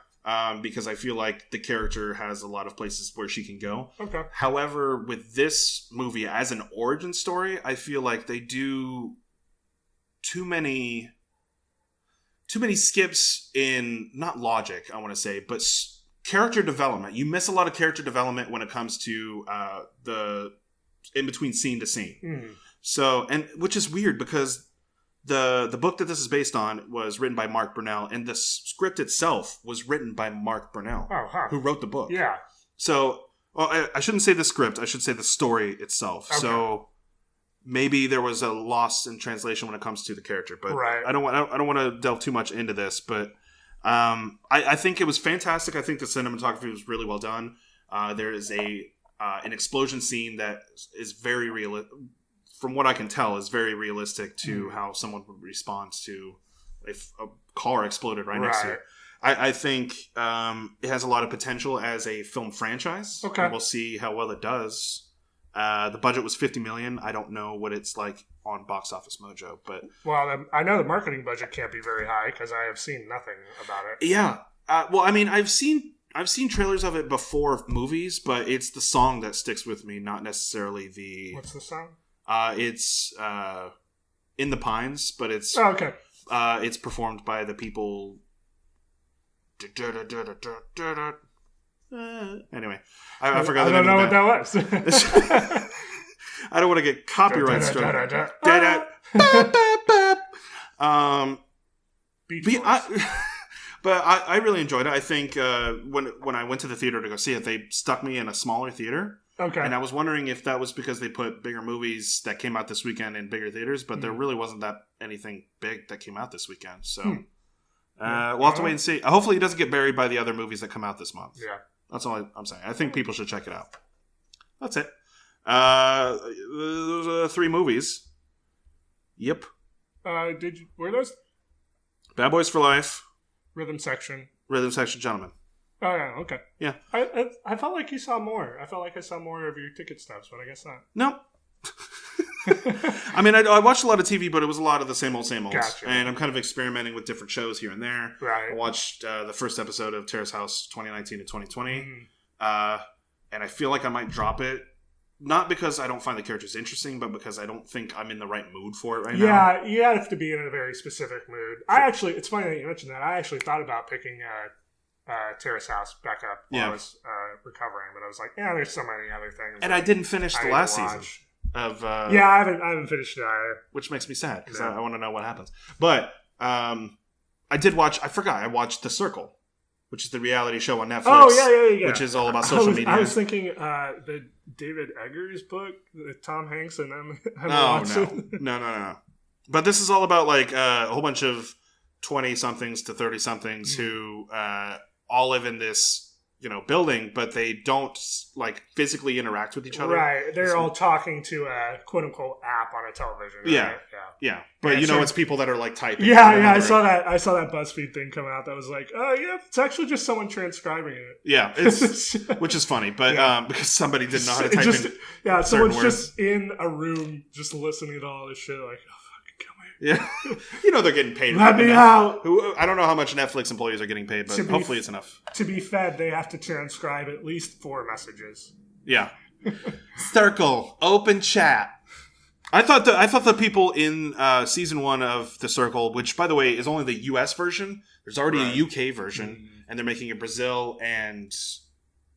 Because I feel like the character has a lot of places where she can go. Okay. However, with this movie as an origin story, I feel like they do too many skips in, not logic, I want to say, but character development. You miss a lot of character development when it comes to the in between scene to scene. Mm. So, and which is weird because the book that this is based on was written by Mark Burnell, and the script itself was written by Mark Burnell, who wrote the book. Yeah. So, well, I shouldn't say the script. I should say the story itself. Okay. So maybe there was a loss in translation when it comes to the character, but I don't want to delve too much into this. But I think it was fantastic. I think the cinematography was really well done. There is an explosion scene that is very real. From what I can tell, is very realistic to how someone would respond to if a car exploded right next to it. I think it has a lot of potential as a film franchise. Okay. And we'll see how well it does. The budget was $50 million. I don't know what it's like on Box Office Mojo, but I know the marketing budget can't be very high because I have seen nothing about it. Yeah. Well, I mean, I've seen trailers of it before movies, but it's the song that sticks with me, not necessarily the. What's the song? It's In the Pines, but it's okay. It's performed by the people. Anyway, I forgot the name. I don't know what that was. I don't want to get copyright struck. But I really enjoyed it. I think when I went to the theater to go see it, they stuck me in a smaller theater. Okay. And I was wondering if that was because they put bigger movies that came out this weekend in bigger theaters, but there really wasn't that anything big that came out this weekend. So we'll have to wait and see. Hopefully it doesn't get buried by the other movies that come out this month. Yeah. That's all I'm saying. I think people should check it out. That's it. Those are 3 movies. Yep. Were those? Bad Boys for Life. Rhythm Section, Gentlemen. Oh, yeah, okay. Yeah. I felt like you saw more. I felt like I saw more of your ticket stubs, but I guess not. Nope. I mean, I watched a lot of TV, but it was a lot of the same old. Gotcha. And I'm kind of experimenting with different shows here and there. Right. I watched the first episode of Terrace House 2019 to 2020. And I feel like I might drop it. Not because I don't find the characters interesting, but because I don't think I'm in the right mood for it right now. Yeah, you have to be in a very specific mood. It's funny that you mentioned that. I actually thought about picking Terrace House back up while I was recovering, but I was like, there's so many other things. And I didn't finish the last season of. I haven't finished it either, which makes me sad because I want to know what happens. But I did watch. I forgot. I watched The Circle, which is the reality show on Netflix. Oh yeah. Which is all about social media. I was thinking the David Eggers book, Tom Hanks and them. No. But this is all about like a whole bunch of 20-somethings to 30-somethings who all live in this, building, but they don't like physically interact with each other. Right. They're all talking to a quote unquote app on a television. Right? Yeah. But it's people that are like typing. Yeah. I saw that BuzzFeed thing come out that was like, it's actually just someone transcribing it. Yeah. It's which is funny, but because somebody didn't know how to type in. Yeah. Someone's just in a room just listening to all this shit like, yeah, they're getting paid. Let me out. I don't know how much Netflix employees are getting paid, but hopefully it's enough. To be fed, they have to transcribe at least 4 messages. Yeah. Circle, open chat. I thought the people in season 1 of The Circle, which by the way is only the US version. There's already a UK version, and they're making it Brazil and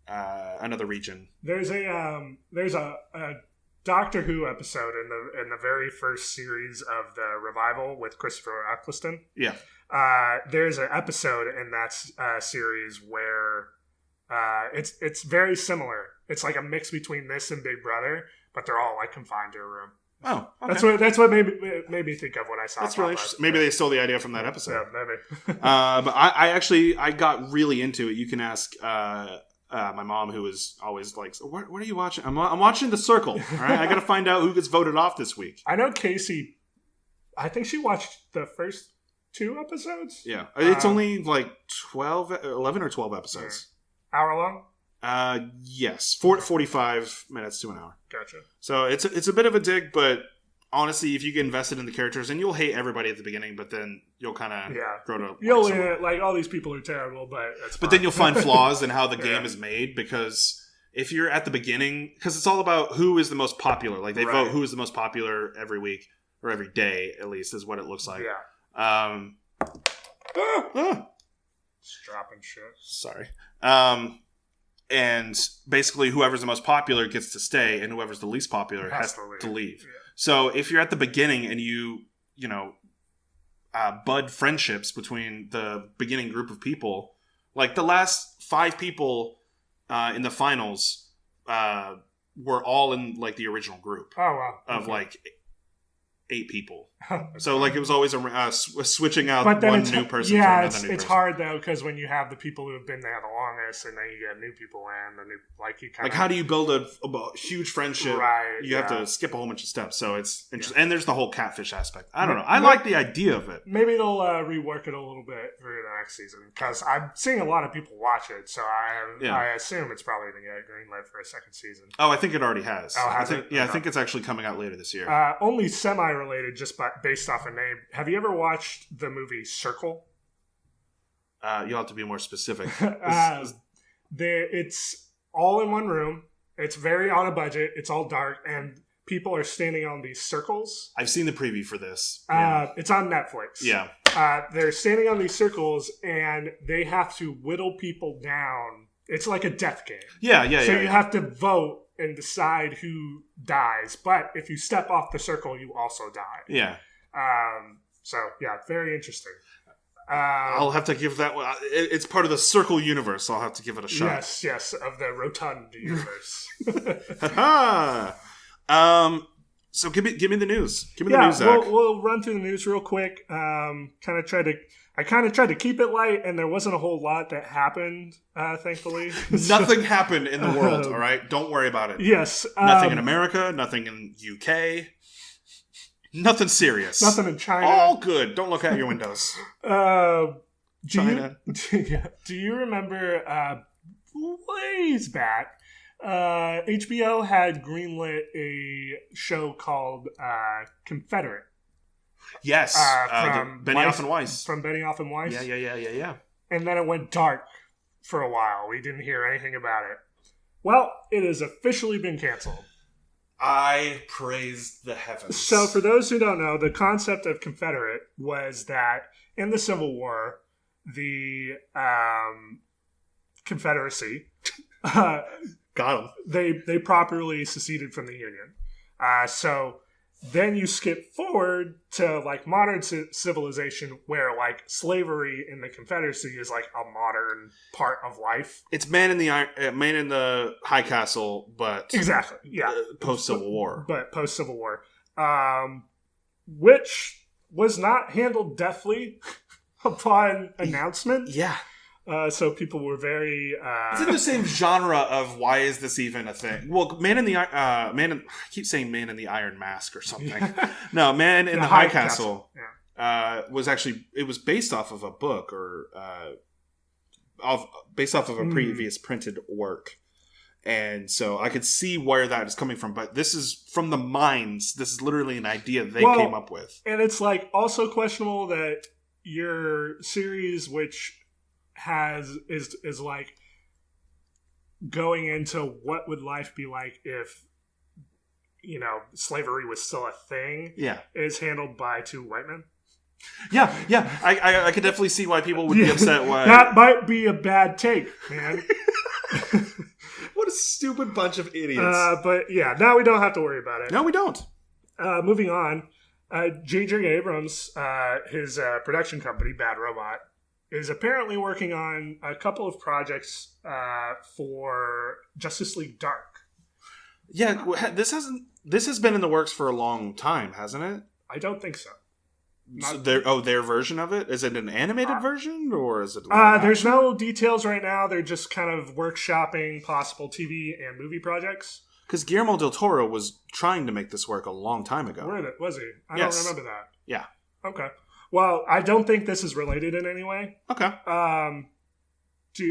another region. There's a Doctor Who episode in the very first series of the revival with Christopher Eccleston. Yeah. There's an episode in that series where it's very similar. It's like a mix between this and Big Brother, but they're all like confined to a room. Oh, okay. That's what made me think of when I saw. That's really interesting. Maybe they stole the idea from that episode. Yeah, maybe. But I got really into it. You can ask. My mom, who is always like, what are you watching? I'm watching The Circle. All right, I got to find out who gets voted off this week. I know Casey. I think she watched the first 2 episodes. Yeah, it's only like 11 or 12 episodes. Hour long. Yes, 45 minutes to an hour. Gotcha. So it's a bit of a dig, but honestly, if you get invested in the characters, and you'll hate everybody at the beginning, but then you'll kind of grow to. You'll like all these people are terrible, but that's fine. But then you'll find flaws in how the game is made, because if you're at the beginning, because it's all about who is the most popular. Like they vote who is the most popular every week or every day, at least, is what it looks like. Yeah. Just dropping shit. Sorry. And basically, whoever's the most popular gets to stay, and whoever's the least popular has to leave. Yeah. So if you're at the beginning and you bud friendships between the beginning group of people, like the last 5 people in the finals were all in like the original group. Oh wow! Of like 8 people. So like it was always switching out but then one new person for another new person. It's hard though because when you have the people who have been there the longest and then you get new people in, and you kind of how do you build a huge friendship? Right, you have to skip a whole bunch of steps. So it's interesting, and there's the whole catfish aspect. I don't know. I like the idea of it. Maybe they'll rework it a little bit for the next season because I'm seeing a lot of people watch it, so I assume it's probably going to get greenlit for a second season. Oh, I think it already has. Oh, has it? Yeah, I think it's actually coming out later this year. Only semi-related, just based off a name. Have you ever watched the movie Circle? You'll have to be more specific. It's all in one room. It's very on a budget. It's all dark, and people are standing on these circles. I've seen the preview for this. It's on Netflix. Yeah. They're standing on these circles, and they have to whittle people down. It's like a death game. Yeah. So you have to vote and decide who dies. But if you step off the circle, you also die. Yeah. So, yeah, very interesting. I'll have to give that one. It's part of the Circle universe, so I'll have to give it a shot. Yes, of the Rotund universe. So give me the news. Give me the news, Zach. We'll run through the news real quick. I kind of tried to keep it light, and there wasn't a whole lot that happened, thankfully. Nothing happened in the world, all right? Don't worry about it. Yes. Nothing in America, nothing in UK. Nothing serious. Nothing in China. All good. Don't look out your windows. China. Do you remember ways back, HBO had greenlit a show called Confederate. Yes. From Benioff and Weiss. From Benioff and Weiss. Yeah. And then it went dark for a while. We didn't hear anything about it. Well, it has officially been canceled. I praise the heavens. So for those who don't know, the concept of Confederate was that in the Civil War, the Confederacy got them. They properly seceded from the Union. So then you skip forward to like modern civilization, where like slavery in the Confederacy is like a modern part of life. It's man in the high castle, but exactly, yeah, post Civil War, but post Civil War, which was not handled deftly upon announcement. Yeah. So people were very. It's in the same genre of why is this even a thing? Well, I keep saying Man in the Iron Mask or something. No, Man in the High Castle. was based off of a book or based off of a previous printed work, and so I could see where that is coming from. But this is from the minds. This is literally an idea they came up with, and it's like also questionable that your series, which is like going into what would life be like if slavery was still a thing, is handled by 2 white men. I could definitely see why people would be upset. Why that might be a bad take, man. What a stupid bunch of idiots. But yeah, now we don't have to worry about it. No, we don't. Moving on, J.J. Abrams, his production company Bad Robot, is apparently working on a couple of projects for Justice League Dark. Yeah, this has been in the works for a long time, hasn't it? I don't think so. Their version of it? Is it an animated version, or is it? There's no details right now. They're just kind of workshopping possible TV and movie projects. Because Guillermo del Toro was trying to make this work a long time ago. Was he? I don't remember that. Yeah. Okay. Well, I don't think this is related in any way. Okay.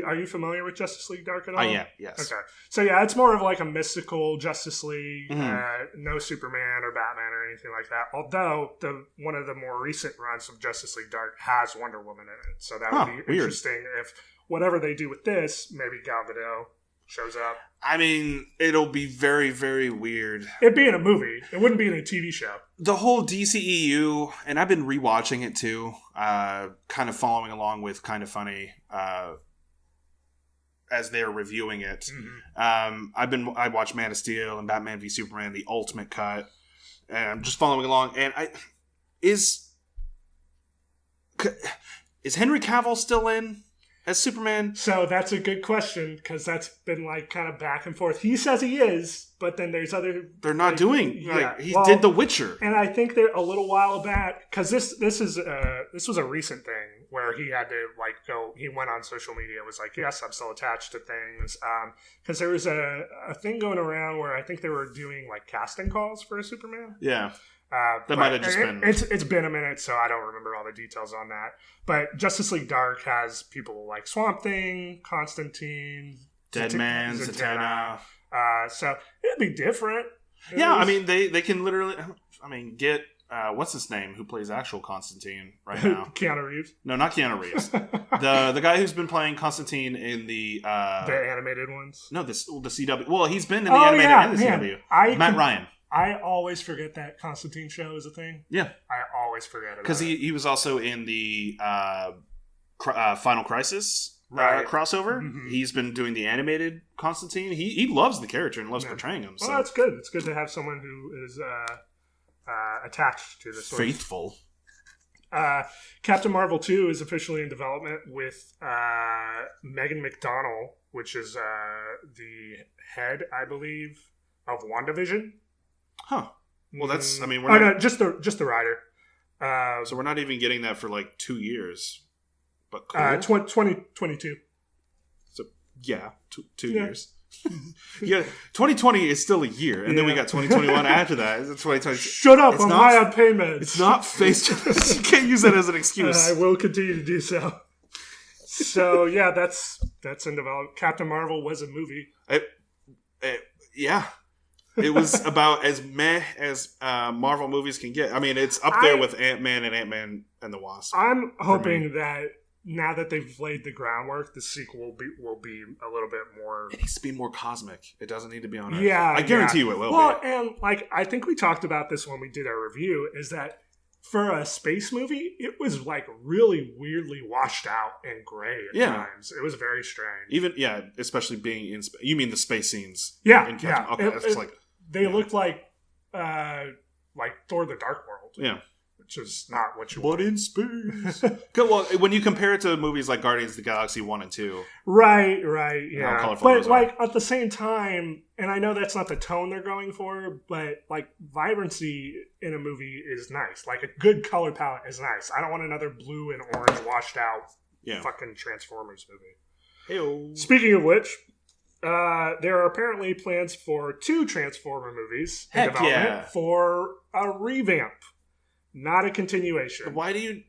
Are you familiar with Justice League Dark at all? Yeah, yes. Okay. So yeah, it's more of like a mystical Justice League, no Superman or Batman or anything like that. Although one of the more recent runs of Justice League Dark has Wonder Woman in it. So that would be interesting if whatever they do with this, maybe Gal Gadot shows up. I mean, it'll be very, very weird. It'd be in a movie. It wouldn't be in a TV show. The whole DCEU, and I've been rewatching it too, kind of following along with Kind of Funny as they're reviewing it. Mm-hmm. I watched Man of Steel and Batman v Superman, the Ultimate Cut, and I'm just following along. And is Henry Cavill still in as Superman? So that's a good question, because that's been like kind of back and forth. He says he is, but then there's other... They're not like, doing... Yeah, he did The Witcher. And I think that a little while back, because this was a recent thing where he had to like go... He went on social media and was like, yes, I'm still attached to things. Because there was a thing going around where I think they were doing like casting calls for a Superman. Yeah. That might have just been... It's been a minute, so I don't remember all the details on that. But Justice League Dark has people like Swamp Thing, Constantine, Deadman, Zatanna. So it'd be different. I mean, they can literally... I mean, get... what's his name who plays actual Constantine right now? Keanu Reeves? No, not Keanu Reeves. the guy who's been playing Constantine in the animated ones? No, the CW. Well, he's been in the animated and the CW. Matt Ryan. I always forget that Constantine show is a thing. Yeah. I always forget it. Because he was also in the Final Crisis crossover. Mm-hmm. He's been doing the animated Constantine. He loves the character and loves portraying him. Well, that's good. It's good to have someone who is attached to the story. Faithful. Captain Marvel 2 is officially in development with Megan McDonnell, which is the head, I believe, of WandaVision. Huh. Well, that's... I mean, no, just the writer. So we're not even getting that for like 2 years. But cool. 2022. So, yeah, two years. Yeah, 2020 is still a year, and then we got 2021 after that. It's 2020. Shut up! I'm high on pain meds. It's not face. You can't use that as an excuse. I will continue to do so. So yeah, that's in development. Captain Marvel was a movie. Yeah. It was about as meh as Marvel movies can get. I mean, it's up there with Ant-Man and Ant-Man and the Wasp. I'm hoping that now that they've laid the groundwork, the sequel will be a little bit more... It needs to be more cosmic. It doesn't need to be on Earth. Yeah, I guarantee you it will be. Well, and like I think we talked about this when we did our review, is that for a space movie, it was like really weirdly washed out and gray at times. It was very strange. Even, especially being in space. You mean the space scenes? Yeah, in Captain... Okay, they looked like Thor: The Dark World. Yeah. Which is not what you want. But in space. Well, when you compare it to movies like Guardians of the Galaxy 1 and 2. Right, yeah. But like at the same time, and I know that's not the tone they're going for, but like vibrancy in a movie is nice. Like a good color palette is nice. I don't want another blue and orange washed out fucking Transformers movie. Hey-o. Speaking of which... there are apparently plans for 2 Transformer movies in development for a revamp, not a continuation. Why do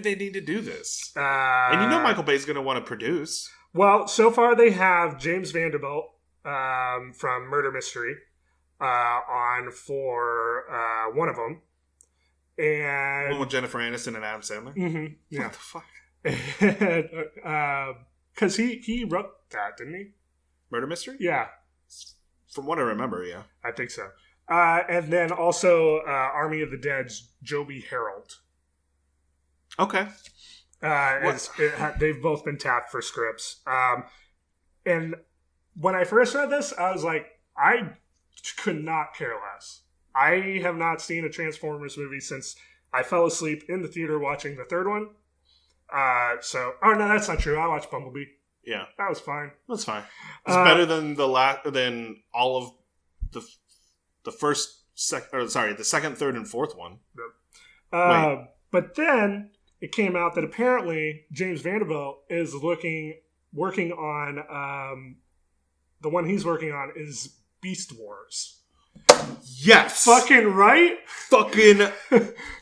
they need to do this? And you know Michael Bay's going to want to produce. Well, so far they have James Vanderbilt from Murder Mystery on for one of them. And one with Jennifer Aniston and Adam Sandler? Mm-hmm, yeah. What the fuck? Because he wrote that, didn't he? Murder Mystery? Yeah. From what I remember, yeah. I think so. And then also Army of the Dead's Joby Harold. Okay. They've both been tapped for scripts. And when I first read this, I was like, I could not care less. I have not seen a Transformers movie since I fell asleep in the theater watching the third one. Oh no, that's not true. I watched Bumblebee. Yeah, that was fine. That's fine. It's better than than all of the second, third, and fourth one. But then it came out that apparently James Vanderbilt is working on the one he's working on is Beast Wars. Yes, fucking right, fucking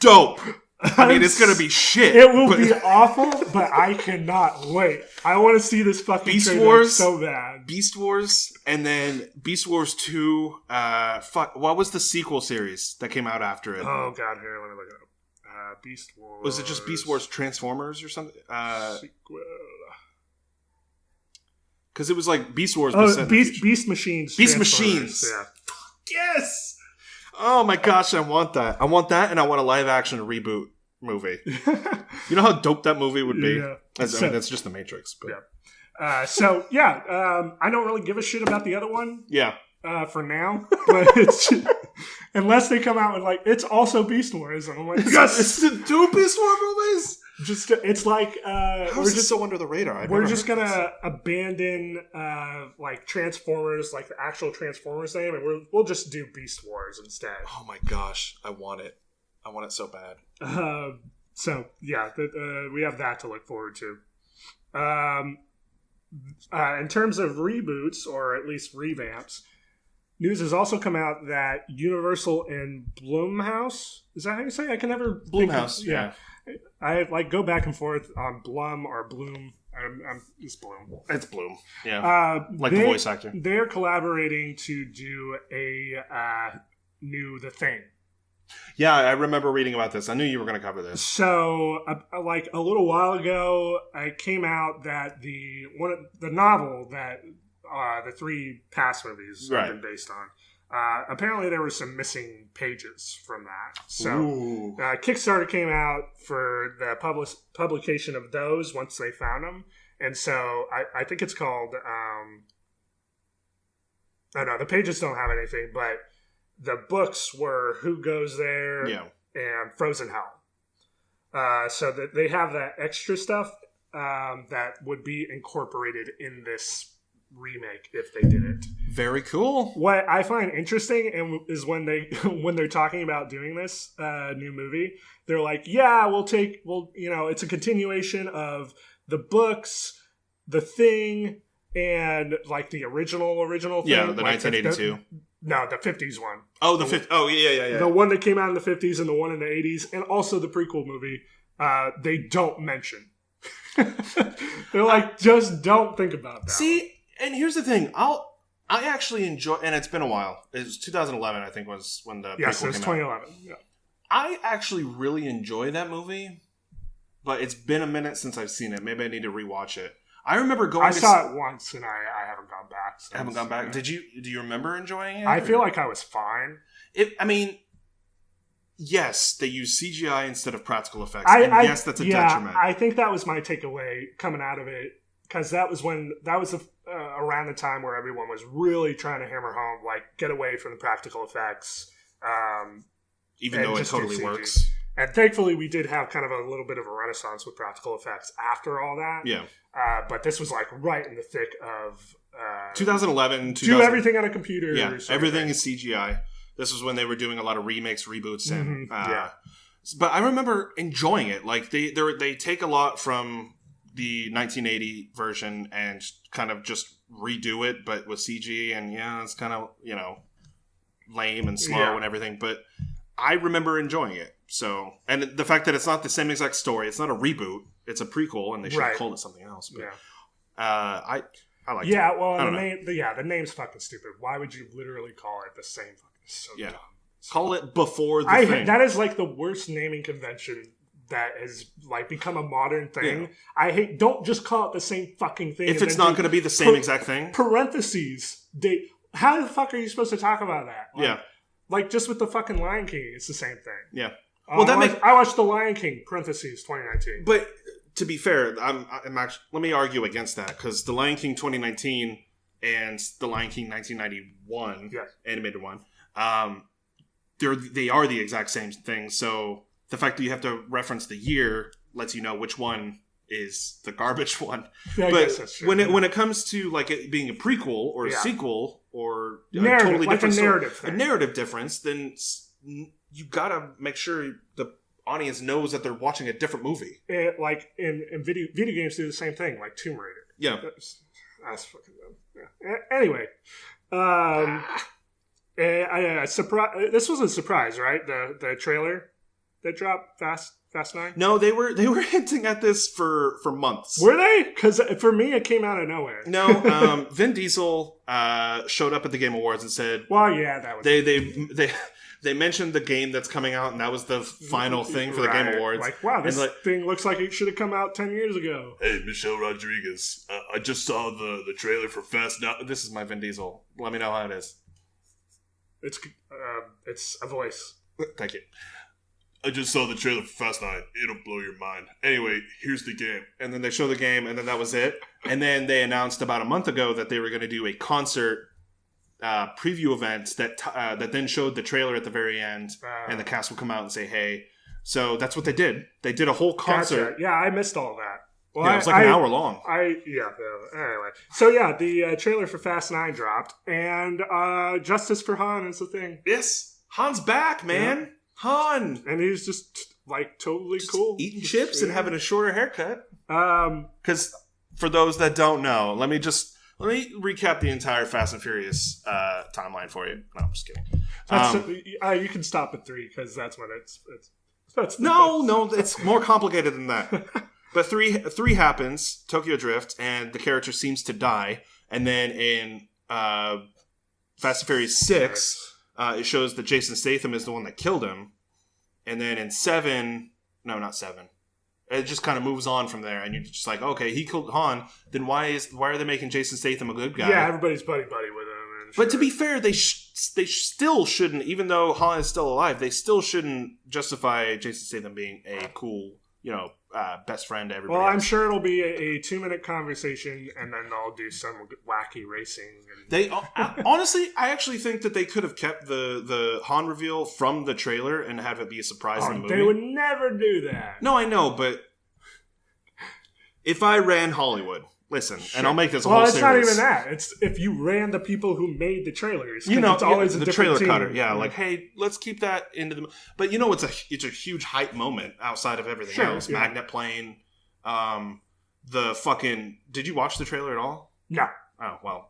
dope. I mean, it's gonna be shit. It will be awful, but I cannot wait. I want to see this fucking Beast Wars so bad. Beast Wars, and then Beast Wars 2. What was the sequel series that came out after it? Oh god, here, let me look it up. Beast Wars. Was it just Beast Wars Transformers or something? Sequel. Because it was like Beast Wars. But set in the future. Beast Machines. Beast Machines. Yeah. Yes. Oh my gosh, I want that. I want that, and I want a live action reboot movie. You know how dope that movie would be? Yeah. I mean, that's just The Matrix. But. Yeah. I don't really give a shit about the other one. Yeah. For now, but it's unless they come out with like it's also Beast Wars, and I'm like, yes, it's two Beast Wars movies. Just it's like we're just so under the radar. We're just gonna abandon like Transformers, like the actual Transformers name, and we'll just do Beast Wars instead. Oh my gosh, I want it. I want it so bad. So yeah, we have that to look forward to. In terms of reboots or at least revamps. News has also come out that Universal and Blumhouse, is that how you say it? I can never... Blumhouse, yeah. I like go back and forth on Blum or Bloom. It's Bloom. It's Bloom, yeah. The voice actor. They're collaborating to do a new The Thing. Yeah, I remember reading about this. I knew you were going to cover this. So, like a little while ago, it came out that the novel that... the 3 past movies have been based on. Apparently, there were some missing pages from that. So, Kickstarter came out for the publication of those once they found them. And so, I think it's called... the pages don't have anything, but the books were Who Goes There and Frozen Hell. So, that they have that extra stuff that would be incorporated in this remake if they did it. Very cool. What I find interesting is when they're talking about doing this new movie, they're like, yeah, it's a continuation of the books, The Thing, and like the original thing. Yeah, the 1982. No, the 50s one. Oh, the 50s. Oh, yeah. The one that came out in the 50s and the one in the 80s, and also the prequel movie. They don't mention. They're like, just don't think about that. See. And here's the thing, I actually enjoy, and it's been a while. It was 2011, I think, was when the prequel came out. Yes, it was 2011. Yeah. I actually really enjoy that movie, but it's been a minute since I've seen it. Maybe I need to rewatch it. I remember going. I saw it once, and I haven't gone back. I haven't gone back. Do you remember enjoying it? I feel like I was fine. Yes, they use CGI instead of practical effects. Yes, that's a detriment. I think that was my takeaway coming out of it. Because that was around the time where everyone was really trying to hammer home, like, get away from the practical effects. Even though it totally works. And thankfully, we did have kind of a little bit of a renaissance with practical effects after all that. Yeah. But this was, like, right in the thick of... 2011. Do everything on a computer. Yeah, everything is CGI. This was when they were doing a lot of remakes, reboots, and... But I remember enjoying it. Like, they take a lot from... the 1980 version and kind of just redo it, but with CG, and it's kind of, lame and slow and everything, but I remember enjoying it. So, and the fact that it's not the same exact story, it's not a reboot, it's a prequel, and they should have called it something else. But I like it. Yeah, well, the name's fucking stupid. Why would you literally call it the same fucking... It's so dumb. Call it Before the Thing. That is like the worst naming convention that has like become a modern thing. Yeah. Don't just call it the same fucking thing. If it's not going to be the same exact thing. Parentheses. How the fuck are you supposed to talk about that? Like just with the fucking Lion King, it's the same thing. Yeah. Well, I watched The Lion King, parentheses, 2019. But to be fair, I'm actually, let me argue against that, because The Lion King 2019 and The Lion King 1991, animated one, they are the exact same thing. So the fact that you have to reference the year lets you know which one is the garbage one. Yeah, but when it comes to like it being a prequel or a sequel or narrative, a totally like different a narrative difference, then you gotta make sure the audience knows that they're watching a different movie. Like in video games do the same thing, like Tomb Raider. Yeah, that's fucking dumb. Yeah. Anyway, this was a surprise, right? The trailer that dropped Fast 9. No, they were hinting at this for months. Were they? Because for me, it came out of nowhere. No, Vin Diesel showed up at the Game Awards and said, "Well, yeah, that was." they mentioned the game that's coming out, and that was the final thing for the Game Awards. Like, wow, this thing looks like it should have come out 10 years ago. Hey, Michelle Rodriguez, I just saw the trailer for Fast 9. This is my Vin Diesel. Let me know how it is. It's a voice. Thank you. I just saw the trailer for Fast 9. It'll blow your mind. Anyway, here's the game. And then they show the game, and then that was it. And then they announced about a month ago that they were going to do a concert preview event that then showed the trailer at the very end, and the cast would come out and say, hey. So that's what they did. They did a whole concert. Gotcha. Yeah, I missed all that. Well, yeah, it was like an hour long. Anyway. So yeah, the trailer for Fast 9 dropped, and Justice for Han is the thing. Yes. Han's back, man. Yeah. Han. And he's just like totally cool. Eating chips and having a shorter haircut. Because for those that don't know, let me recap the entire Fast and Furious timeline for you. No, I'm just kidding. You can stop at 3 because that's when it's it's more complicated than that. But 3 happens, Tokyo Drift, and the character seems to die. And then in Fast and Furious 6, it shows that Jason Statham is the one that killed him. And then in 7, no, not 7. It just kind of moves on from there, and you're just like, okay, he killed Han. Then why are they making Jason Statham a good guy? Yeah, everybody's buddy with him. But to be fair, they still shouldn't, even though Han is still alive, they still shouldn't justify Jason Statham being a cool, best friend to everybody. Well, else. I'm sure it'll be a 2-minute conversation, and then they'll do some wacky racing. They honestly, I actually think that they could have kept the Han reveal from the trailer and have it be a surprise in the movie. They would never do that. No, I know, but if I ran Hollywood, listen, sure. And I'll make this a whole series. Well, it's not even that. It's if you ran the people who made the trailers. It's always the trailer cutter. Yeah, like, hey, let's keep that into the. But it's a huge hype moment outside of everything else. Yeah. Magnet plane, the fucking. Did you watch the trailer at all? No. Oh well.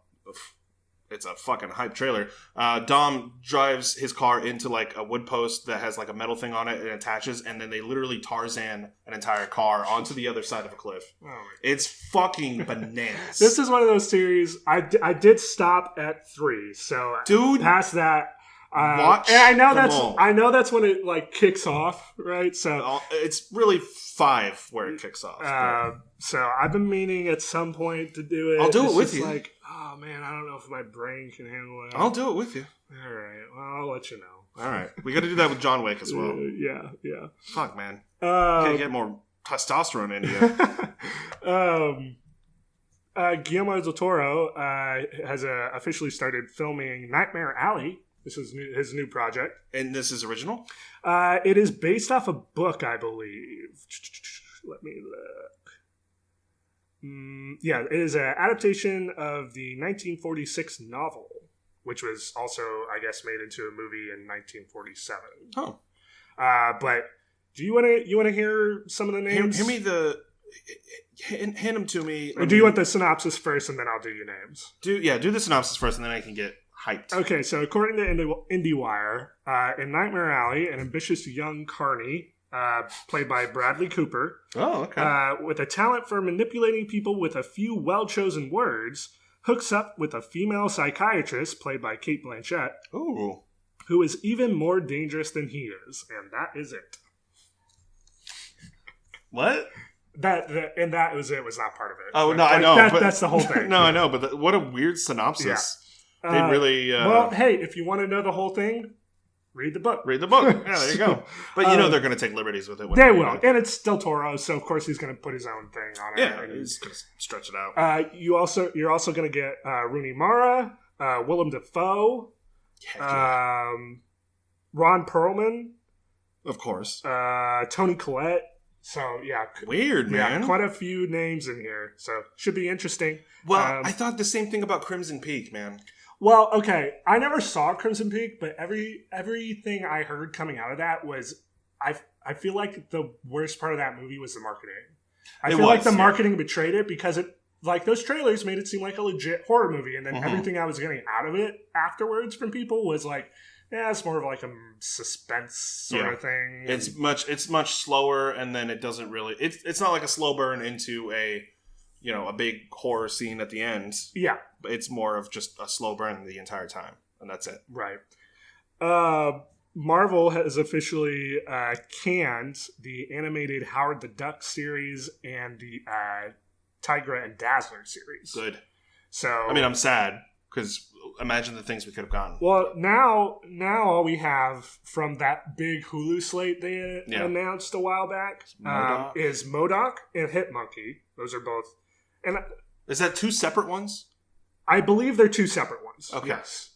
It's a fucking hype trailer. Dom drives his car into like a wood post that has like a metal thing on it and attaches, and then they literally Tarzan an entire car onto the other side of a cliff. Oh, it's fucking bananas. This is one of those series. I did stop at 3, so dude, past that. Watch and I know that's when it like kicks off, right? So it's really 5 where it kicks off. So I've been meaning at some point to do it. I'll do it with you. Like, oh man, I don't know if my brain can handle it. I'll do it with you. All right. Well, I'll let you know. All right. We got to do that with John Wick as well. Yeah. Fuck, man. Can't get more testosterone into you. Guillermo del Toro has officially started filming Nightmare Alley. This is his new project. And this is original? It is based off a book, I believe. Let me look. Yeah, it is an adaptation of the 1946 novel, which was also, I guess, made into a movie in 1947. Oh. But do you want to hear some of the names? Hand them to me. Or do you want the synopsis first, and then I'll do your names? Do the synopsis first, and then I can get hyped. Okay, so according to IndieWire, in Nightmare Alley, an ambitious young carny, played by Bradley Cooper, with a talent for manipulating people with a few well-chosen words, hooks up with a female psychiatrist, played by Cate Blanchett, who is even more dangerous than he is, and that is it. What? That was it. Was not part of it. Oh no, I know. That's the whole thing. No, I know. But what a weird synopsis. Yeah. They really. Well, hey, if you want to know the whole thing, read the book. Yeah, there you go. But they're going to take liberties with it. They will, and it's Del Toro, so of course he's going to put his own thing on it. Yeah, he's going to stretch it out. You're also going to get Rooney Mara, Willem Dafoe, Ron Perlman, of course, Toni Collette. So, yeah. Weird, man. Yeah, quite a few names in here. So, should be interesting. Well, I thought the same thing about Crimson Peak, man. Well, okay. I never saw Crimson Peak, but everything I heard coming out of that was... I feel like the worst part of that movie was the marketing. I feel like the marketing betrayed it because it... Like, those trailers made it seem like a legit horror movie, and then everything I was getting out of it afterwards from people was like... Yeah, it's more of like a suspense sort of thing. It's much slower, and then it doesn't really. It's not like a slow burn into a big horror scene at the end. Yeah, it's more of just a slow burn the entire time, and that's it. Right. Marvel has officially canned the animated Howard the Duck series and the Tigra and Dazzler series. Good. So I mean, I'm sad because imagine the things we could have gotten. Well, now all we have from that big Hulu slate they announced a while back is MODOK and Hitmonkey. Those are both. And is that two separate ones? I believe they're two separate ones. Okay. Yes.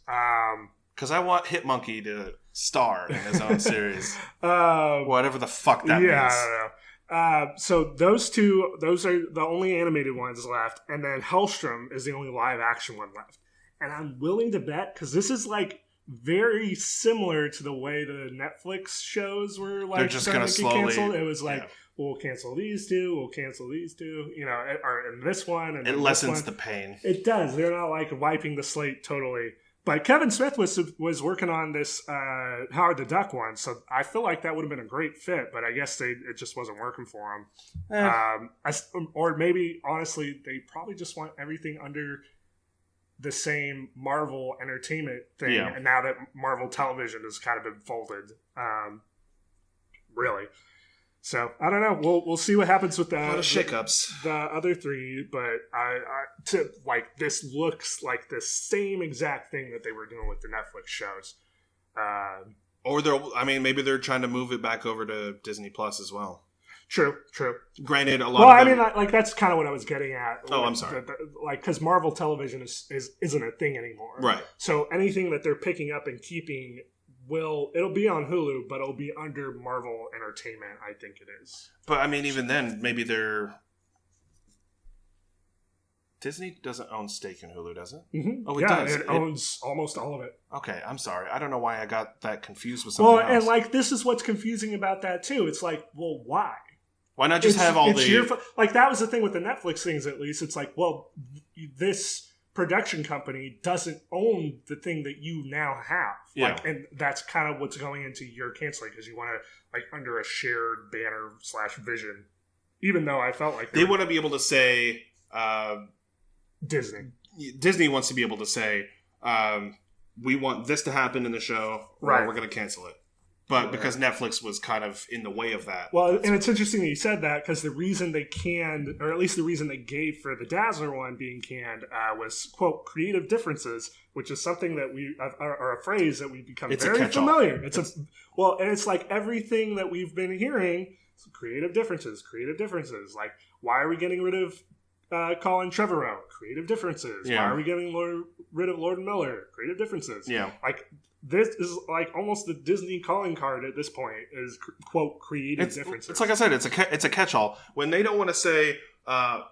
Because I want Hitmonkey to star in his own series. Whatever the fuck that means. I don't know. So those are the only animated ones left. And then Hellstrom is the only live action one left. And I'm willing to bet, because this is like very similar to the way the Netflix shows were like they're just going to slowly canceled. It was like, we'll cancel these two, or in this one. And it lessens the pain. It does. They're not like wiping the slate totally. But Kevin Smith was working on this Howard the Duck one, so I feel like that would have been a great fit, but I guess it just wasn't working for him. Or maybe, honestly, they probably just want everything under the same Marvel Entertainment thing, and now that Marvel Television has kind of been folded, really. So I don't know. We'll see what happens with that. A lot of shakeups. The other three, but this looks like the same exact thing that they were doing with the Netflix shows. Or maybe they're trying to move it back over to Disney Plus as well. True. Granted, a lot. Well, I mean, that's kind of what I was getting at. Oh, I'm sorry. Because Marvel Television isn't a thing anymore, right? So anything that they're picking up and keeping it'll be on Hulu, but it'll be under Marvel Entertainment. I think it is. But I mean, even then, maybe Disney doesn't own stake in Hulu, does it? Mm-hmm. Oh, it does. It owns almost all of it. Okay, I'm sorry. I don't know why I got that confused with something else. Well, and this is what's confusing about that too. It's like, well, why? Why not just have all the... that was the thing with the Netflix things, at least. It's like, well, this production company doesn't own the thing that you now have. Yeah. And that's kind of what's going into your canceling, because you want to, under a shared banner / vision. Even though I felt like... They want to be able to say... Disney. Disney wants to be able to say, we want this to happen in the show, or we're going to cancel it. But because Netflix was kind of in the way of that. Well, and it's interesting that you said that, because the reason they canned, or at least the reason they gave for the Dazzler one being canned, was, quote, creative differences, which is something that or a phrase that we've become very familiar. And it's like everything that we've been hearing, creative differences. Like, why are we getting rid of Colin Trevorrow? Creative differences. Yeah. Why are we getting rid of Lord Miller? Creative differences. Yeah. Like, this is like almost the Disney calling card at this point is, quote, creative differences. It's like I said, it's a catch-all. When they don't want to say,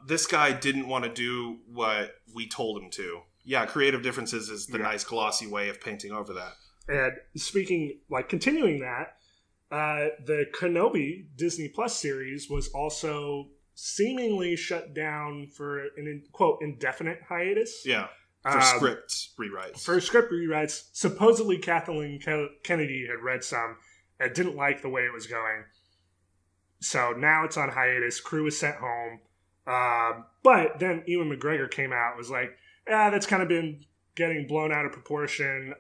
this guy didn't want to do what we told him to. Yeah, creative differences is the nice glossy way of painting over that. And continuing that, the Kenobi Disney Plus series was also seemingly shut down for an, quote, indefinite hiatus. Yeah. For script rewrites. Supposedly Kathleen Kennedy had read some and didn't like the way it was going. So now it's on hiatus. Crew was sent home. But then Ewan McGregor came out and was like, that's kind of been getting blown out of proportion.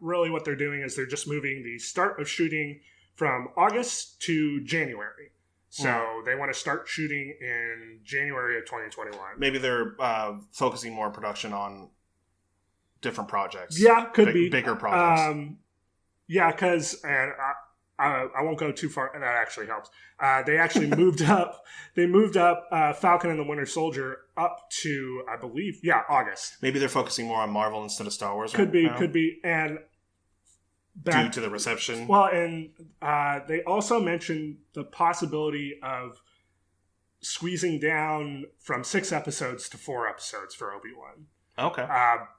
Really what they're doing is they're just moving the start of shooting from August to January. So they want to start shooting in January of 2021. Maybe they're focusing more production on different projects. Yeah, could be. Bigger projects. Because I won't go too far, and that actually helps. They actually moved up. They moved up Falcon and the Winter Soldier up to, I believe, August. Maybe they're focusing more on Marvel instead of Star Wars. Could be. And due to the reception. Well, and they also mentioned the possibility of squeezing down from 6 episodes to 4 episodes for Obi-Wan. Okay.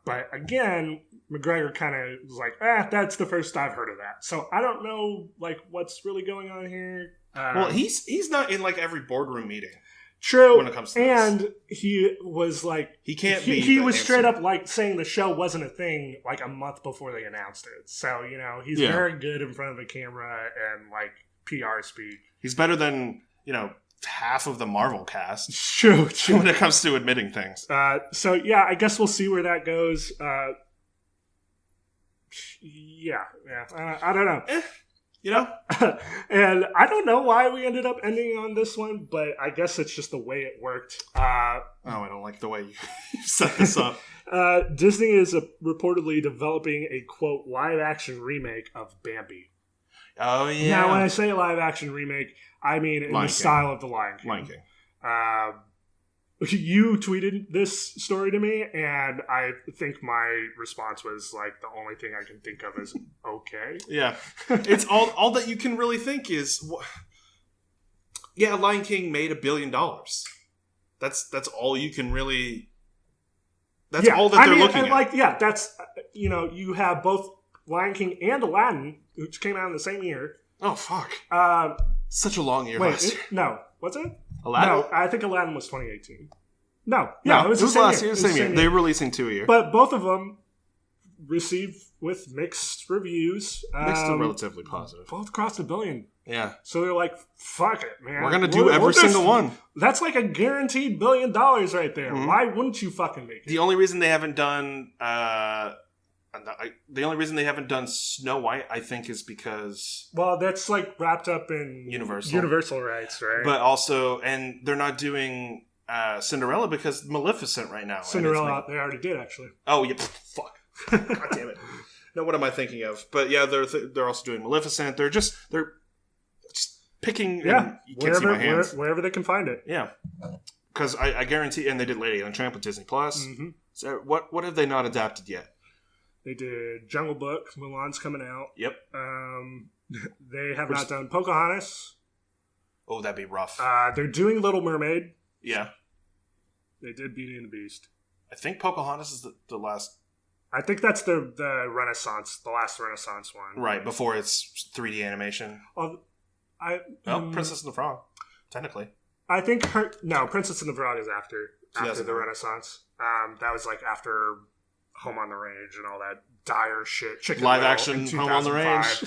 But again, McGregor kind of was like, that's the first I've heard of that. So I don't know, what's really going on here. Well, he's not in, every boardroom meeting. True. When it comes to this. And he was like... He can't be... He was straight up, saying the show wasn't a thing, a month before they announced it. So, he's very good in front of the camera and, PR speak. He's better than, half of the Marvel cast. True. When it comes to admitting things. I guess we'll see where that goes. Yeah. I don't know. You know? And I don't know why we ended up ending on this one, but I guess it's just the way it worked. I don't like the way you set this up. Disney is reportedly developing a, quote, live-action remake of Bambi. Oh, yeah. Now, when I say live-action remake, I mean in the style of The Lion King. Lion King. You tweeted this story to me, and I think my response was like, the only thing I can think of is okay. Yeah, it's all that you can really think is, Lion King made $1 billion. That's all you can really. That's all that they're looking at. Like, yeah, that's you have both Lion King and Aladdin, which came out in the same year. Oh fuck! Such a long year. No, what's it? Aladdin? No, I think Aladdin was 2018. No, it was the same last year. year. Same year. They were releasing 2 a year. But both of them received with mixed reviews. Mixed to relatively positive. Both crossed $1 billion. Yeah. So they're like, fuck it, man. We're going to do every single one. That's like a guaranteed $1 billion right there. Mm-hmm. Why wouldn't you fucking make it? The only reason they haven't done Snow White, I think, is because... Well, that's like wrapped up in Universal rights, right? But also, and they're not doing Cinderella because Maleficent right now. Cinderella, they already did, actually. Oh, yeah. Fuck. God damn it. No, what am I thinking of? But yeah, they're also doing Maleficent. They're just picking. Yeah, you can't see my hands. Wherever they can find it. Yeah, because I guarantee, and they did Lady and the Tramp with Disney Plus. Mm-hmm. So what have they not adapted yet? They did Jungle Book. Mulan's coming out. Yep. They have not done Pocahontas. Oh, that'd be rough. They're doing Little Mermaid. Yeah. They did Beauty and the Beast. I think Pocahontas is the last. I think that's the Renaissance, the last Renaissance one. Right, before it's 3D animation. Princess and the Frog, technically. I think Princess and the Frog is after the Renaissance. That was like after Home on the Range and all that dire shit. Live action Home on the Range.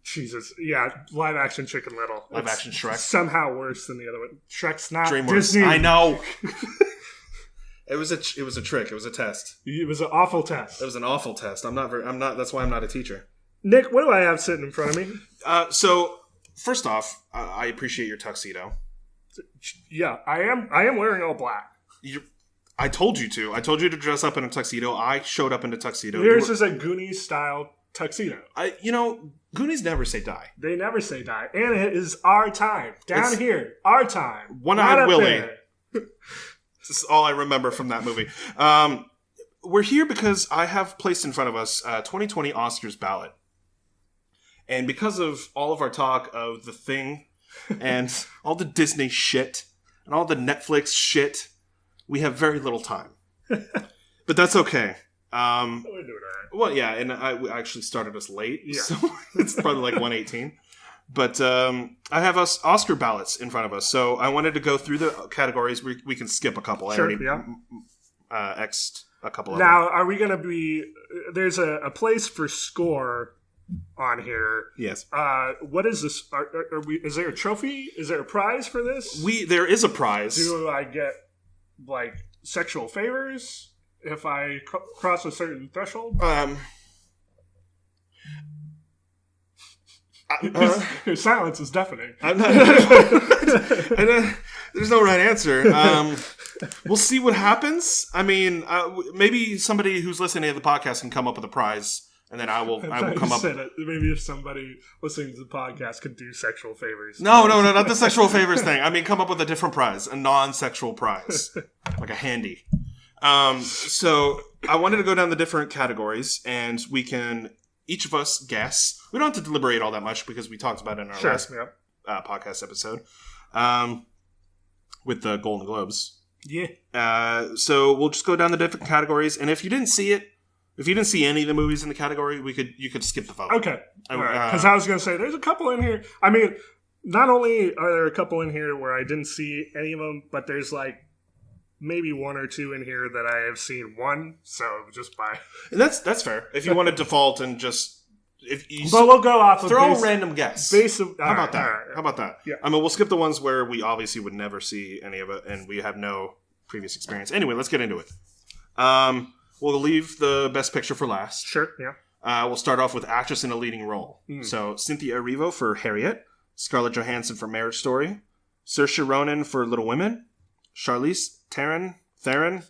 Jesus, yeah, live action Chicken Little. Live action Shrek. Somehow worse than the other one. Shrek's not DreamWorks. Disney. I know. It was a trick. It was a test. It was an awful test. It was an awful test. That's why I'm not a teacher. Nick, what do I have sitting in front of me? So first off, I appreciate your tuxedo. Yeah, I am wearing all black. I told you to. I told you to dress up in a tuxedo. I showed up in a tuxedo. Yours is a Goonies style tuxedo. Goonies never say die. They never say die, and it is our time down here. Our time. One-Eyed Willie. This is all I remember from that movie. We're here because I have placed in front of us 2020 Oscars ballot. And because of all of our talk of The Thing and all the Disney shit and all the Netflix shit, we have very little time. But that's okay. We're doing all right. Well, yeah, and I actually started us late, so it's probably like 1:18. But I have us Oscar ballots in front of us, so I wanted to go through the categories. We can skip a couple. Sure, I already X'd a couple of them. Now, are we going to be... There's a place for score on here. Yes. What is this? Are we? Is there a trophy? Is there a prize for this? There is a prize. Do I get, like, sexual favors if I cross a certain threshold? Your silence is deafening. I'm not, there's no right answer. We'll see what happens. I mean, maybe somebody who's listening to the podcast can come up with a prize, and then I will come up. Maybe if somebody listening to the podcast could do sexual favors. No, not the sexual favors thing. I mean, come up with a different prize, a non-sexual prize, like a handy. So I wanted to go down the different categories, and we can. Each of us guess. We don't have to deliberate all that much because we talked about it in our last podcast episode with the Golden Globes. Yeah. So we'll just go down the different categories, and if you didn't see any of the movies in the category, you could skip the vote. Okay. Because I was going to say, there's a couple in here. I mean, not only are there a couple in here where I didn't see any of them, but there's like maybe one or two in here that I have seen one, so just by... And that's fair. If you want to default and just... But we'll go off of... Throw a random guess. How about that? How about that? Yeah. I mean, we'll skip the ones where we obviously would never see any of it, and we have no previous experience. Anyway, let's get into it. We'll leave the best picture for last. Sure, yeah. We'll start off with actress in a leading role. So Cynthia Erivo for Harriet, Scarlett Johansson for Marriage Story, Saoirse Ronan for Little Women, Charlize Theron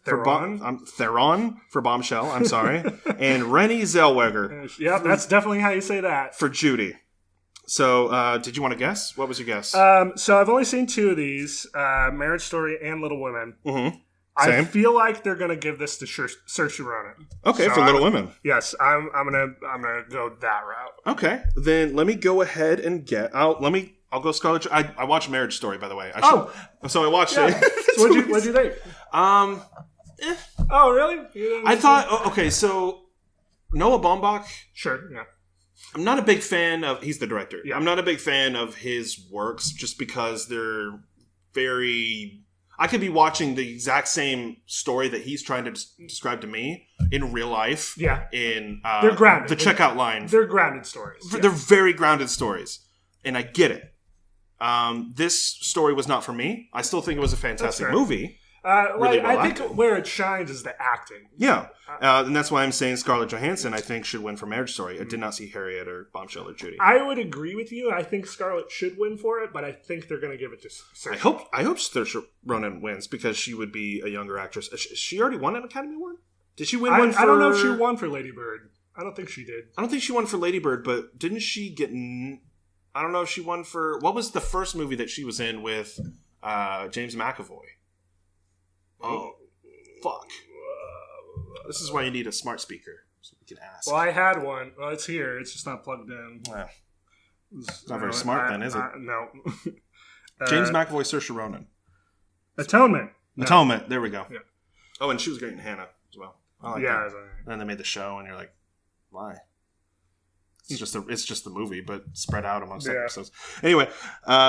for Bombshell, I'm sorry, and Renée Zellweger. Yeah, that's definitely how you say that. For Judy. So, did you want to guess? What was your guess? So I've only seen 2 of these, Marriage Story and Little Women. Mm-hmm. I feel like they're gonna give this to Saoirse Ronan. Okay, so for Little Women. Yes, I'm gonna go that route. Okay, then let me go ahead and get. I'll go Scarlett. I watched Marriage Story, by the way. So I watched it. So what'd you think? Oh, really? I thought. Okay, so Noah Baumbach. Sure. Yeah. I'm not a big fan of. He's the director. Yeah. I'm not a big fan of his works just because they're very. I could be watching the exact same story that he's trying to describe to me in real life. Yeah. In they're grounded. The checkout line. They're grounded stories. They're very grounded stories, and I get it. This story was not for me. I still think it was a fantastic movie. Really well I think where it shines is the acting. Yeah, and that's why I'm saying Scarlett Johansson, I think, should win for Marriage Story. I did not see Harriet or Bombshell or Judy. I would agree with you. I think Scarlett should win for it, but I think they're going to give it to Saoirse. I hope Saoirse Ronan wins because she would be a younger actress. She already won an Academy Award? Did she win one for... I don't know if she won for Lady Bird. I don't think she did. I don't think she won for Lady Bird, but didn't she get... I don't know if she won for... What was the first movie that she was in with James McAvoy? Oh, fuck. This is why you need a smart speaker, so we can ask. Well, I had one. Well, it's here. It's just not plugged in. Well, it's not very smart then, is it? No. James McAvoy, Saoirse Ronan. Atonement. No. Atonement. There we go. Yeah. Oh, and she was great in Hannah as well. I like yeah. that. And then they made the show, and you're like, why? It's just the movie, but spread out amongst episodes. Anyway,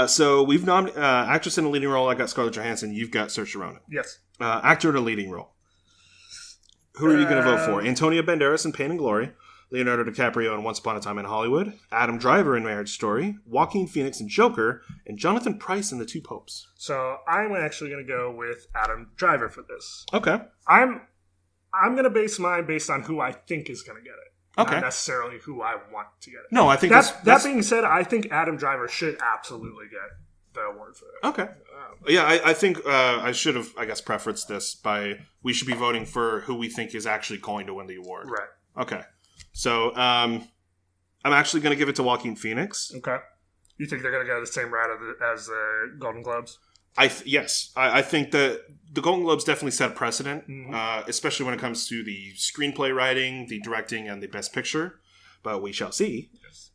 so we've nominated actress in a leading role. I got Scarlett Johansson. You've got Saoirse Ronan. Yes. Actor in a leading role. Who are you going to vote for? Antonio Banderas in Pain and Glory, Leonardo DiCaprio in Once Upon a Time in Hollywood, Adam Driver in Marriage Story, Joaquin Phoenix in Joker, and Jonathan Pryce in The Two Popes. So I'm actually going to go with Adam Driver for this. Okay. I'm going to base mine based on who I think is going to get it. Okay. Not necessarily who I want to get it. No, I think that being said, I think Adam Driver should absolutely get the award for it. Okay. Yeah, I think I should have, I guess, prefaced this by we should be voting for who we think is actually going to win the award. Right. Okay. So I'm actually going to give it to Joaquin Phoenix. Okay. You think they're going to go the same route as the Golden Globes? Yes. I think that the Golden Globes definitely set a precedent, especially when it comes to the screenplay writing, the directing, and the Best Picture. But we shall see. Yes.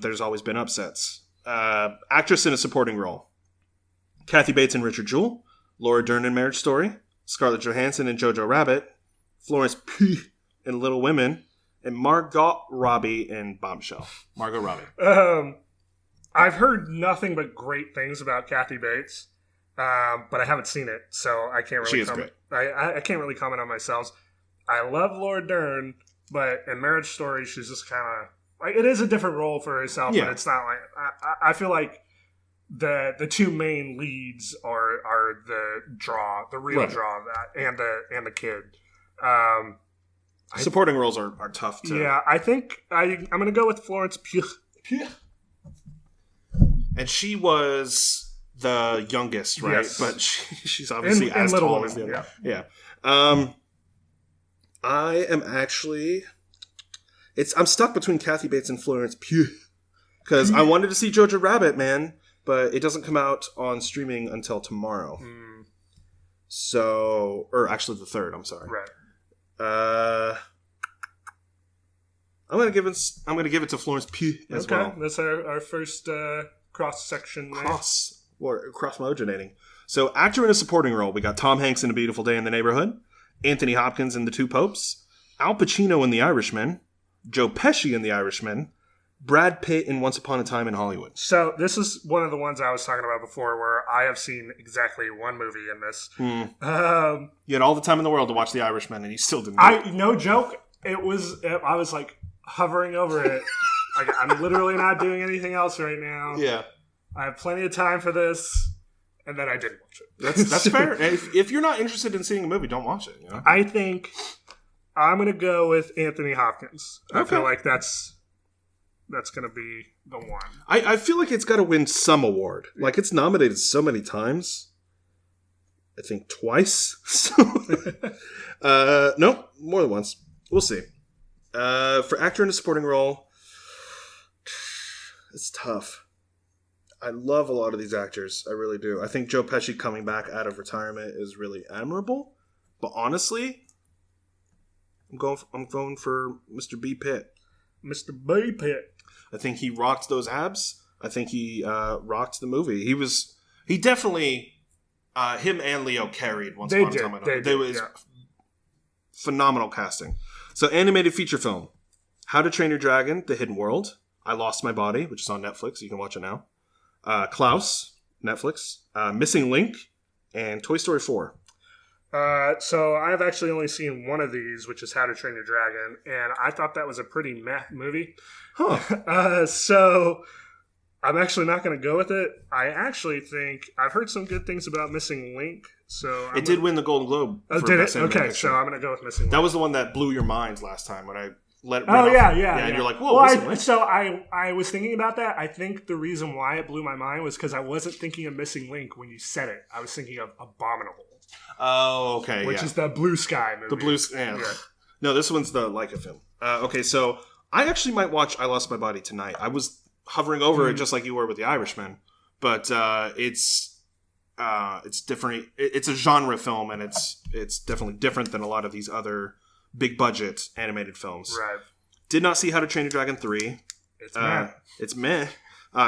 There's always been upsets. Actress in a supporting role. Kathy Bates in Richard Jewell, Laura Dern in Marriage Story, Scarlett Johansson in Jojo Rabbit, Florence Pugh in Little Women, and Margot Robbie in Bombshell. Margot Robbie. I've heard nothing but great things about Kathy Bates, but I haven't seen it, so I can't really. She is great. I can't really comment on myself. I love Laura Dern, but in Marriage Story, she's just kind of like it is a different role for herself, but it's not like I feel like the two main leads are the real draw of that, and the kid. Supporting roles are tough too. Yeah, I think I'm going to go with Florence Pugh. And she was the youngest, right? Yes. But she's obviously in as Little tall Women, as the other. yeah. I am actually... I'm stuck between Kathy Bates and Florence Pugh. Because I wanted to see Jojo Rabbit, man. But it doesn't come out on streaming until tomorrow. So... Or actually the 3rd, I'm sorry. Right. I'm gonna give it to Florence Pugh as well. Okay, that's our first cross section. Cross-mogenating. So, actor in a supporting role, we got Tom Hanks in A Beautiful Day in the Neighborhood, Anthony Hopkins in The Two Popes, Al Pacino in The Irishman, Joe Pesci in The Irishman, Brad Pitt in Once Upon a Time in Hollywood. So, this is one of the ones I was talking about before, where I have seen exactly one movie in this. You had all the time in the world to watch The Irishman, and you still didn't. No joke. I was like hovering over it. Like, I'm literally not doing anything else right now. Yeah. I have plenty of time for this, and then I didn't watch it. That's fair. If you're not interested in seeing a movie, don't watch it. You know? I think I'm going to go with Anthony Hopkins. I Okay. feel like that's going to be the one. I feel like it's got to win some award. Like, it's nominated so many times. I think twice. No, more than once. We'll see. For actor in a supporting role, it's tough. I love a lot of these actors. I really do. I think Joe Pesci coming back out of retirement is really admirable. But honestly, I'm going for Mr. B. Pitt. Mr. B. Pitt. I think he rocked those abs. I think he rocked the movie. He definitely, him and Leo carried Once Upon a Time in Hollywood. They was phenomenal casting. So, animated feature film. How to Train Your Dragon, The Hidden World. I Lost My Body, which is on Netflix. You can watch it now. Klaus, Netflix. Missing Link, and Toy Story 4. So I've actually only seen one of these, which is How to Train Your Dragon, and I thought that was a pretty meh movie. Huh. So I'm actually not going to go with it. I actually think I've heard some good things about Missing Link. So It did win the Golden Globe. Oh, for did Best it? Animated Okay, Picture. so I'm going to go with Missing Link. That was the one that blew your minds last time when I let it Oh, run off. yeah. And you're like, whoa, well, Missing Link? So I was thinking about that. I think the reason why it blew my mind was because I wasn't thinking of Missing Link when you said it. I was thinking of Abominable. Oh, okay, Which is the Blue Sky movie. The Blue Sky. Yeah. No, this one's the Leica film. Okay, so I actually might watch I Lost My Body tonight. I was hovering over it just like you were with The Irishman, but it's different. It's a genre film, and it's definitely different than a lot of these other big budget animated films. Right. Did not see How to Train Your Dragon 3. It's meh. It's meh.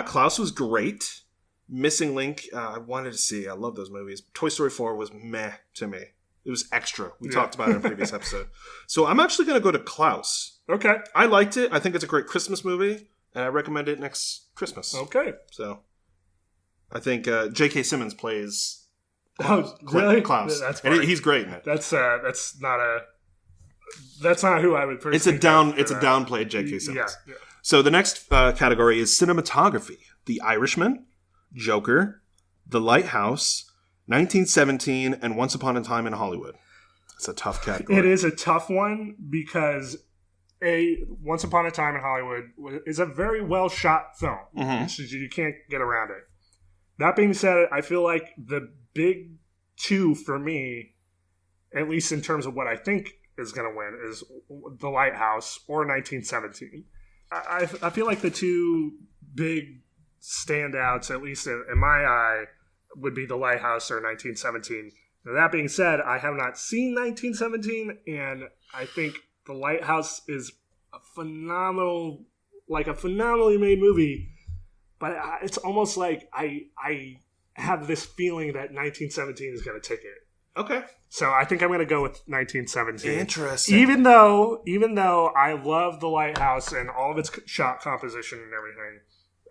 Klaus was great. Missing Link, I wanted to see. I love those movies. Toy Story 4 was meh to me. It was extra. We talked about it in a previous episode. So I'm actually going to go to Klaus. Okay. I liked it. I think it's a great Christmas movie, and I recommend it next Christmas. Okay. So I think J.K. Simmons plays Oh, really? Klaus. That's and funny. he's great in it. That's not who I would personally. It's a downplayed J.K. Simmons. Yeah. So the next category is cinematography. The Irishman, Joker, The Lighthouse, 1917, and Once Upon a Time in Hollywood. It's a tough category. It is a tough one because Once Upon a Time in Hollywood is a very well shot film. So you can't get around it. That being said, I feel like the big two for me, at least in terms of what I think is going to win, is The Lighthouse or 1917. I feel like the two big standouts, at least in my eye, would be The Lighthouse or 1917. Now, that being said, I have not seen 1917, and I think The Lighthouse is a phenomenally made movie, but it's almost like I have this feeling that 1917 is going to take it. Okay. So I think I'm going to go with 1917. Interesting. Even though I love The Lighthouse and all of its shot composition and everything,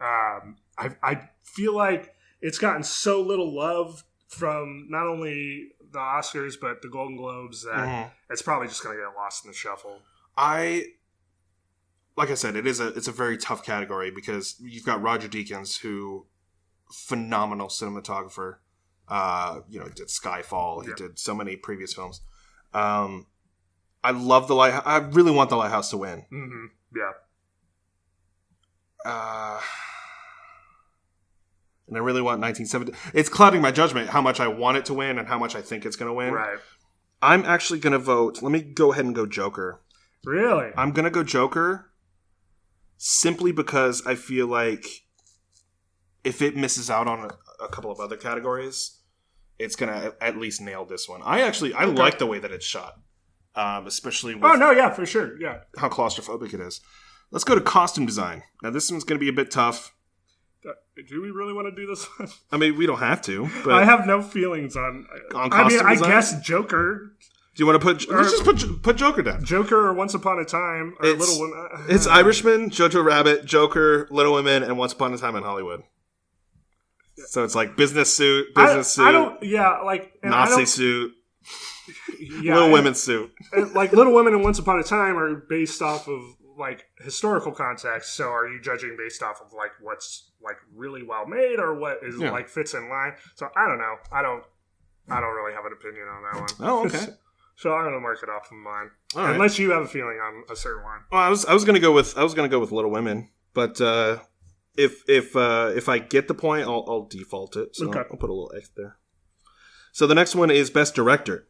I feel like it's gotten so little love from not only the Oscars but the Golden Globes that it's probably just going to get lost in the shuffle. Like I said, it's a very tough category because you've got Roger Deakins, who phenomenal cinematographer. He did Skyfall. He did so many previous films. I love The Lighthouse. I really want The Lighthouse to win. Mm-hmm. Yeah. And I really want 1917. It's clouding my judgment how much I want it to win and how much I think it's going to win. Right. I'm actually going to vote. Let me go ahead and go Joker. Really? I'm going to go Joker simply because I feel like if it misses out on a couple of other categories, it's going to at least nail this one. I like the way that it's shot, especially with for sure. Yeah. how claustrophobic it is. Let's go to costume design. Now, this one's going to be a bit tough. Do we really want to do this one? I mean, we don't have to. But I have no feelings on costume I design? guess Joker. Do you want to let's just put Joker down. Joker or Once Upon a Time or Little Women. It's Irishman, Jojo Rabbit, Joker, Little Women, and Once Upon a Time in Hollywood. So it's like business suit, I don't. Yeah, like Nazi suit, yeah, Little Women suit. Like Little Women and Once Upon a Time are based off of like historical context. So are you judging based off of like what's like really well made or what is like fits in line? So I don't know. I don't really have an opinion on that one. Oh, okay. So I'm gonna mark it off of mine. Unless you have a feeling on a certain one. Well, I was gonna go with Little Women, but if I get the point, I'll default it. So I'll put a little X there. So the next one is Best Director.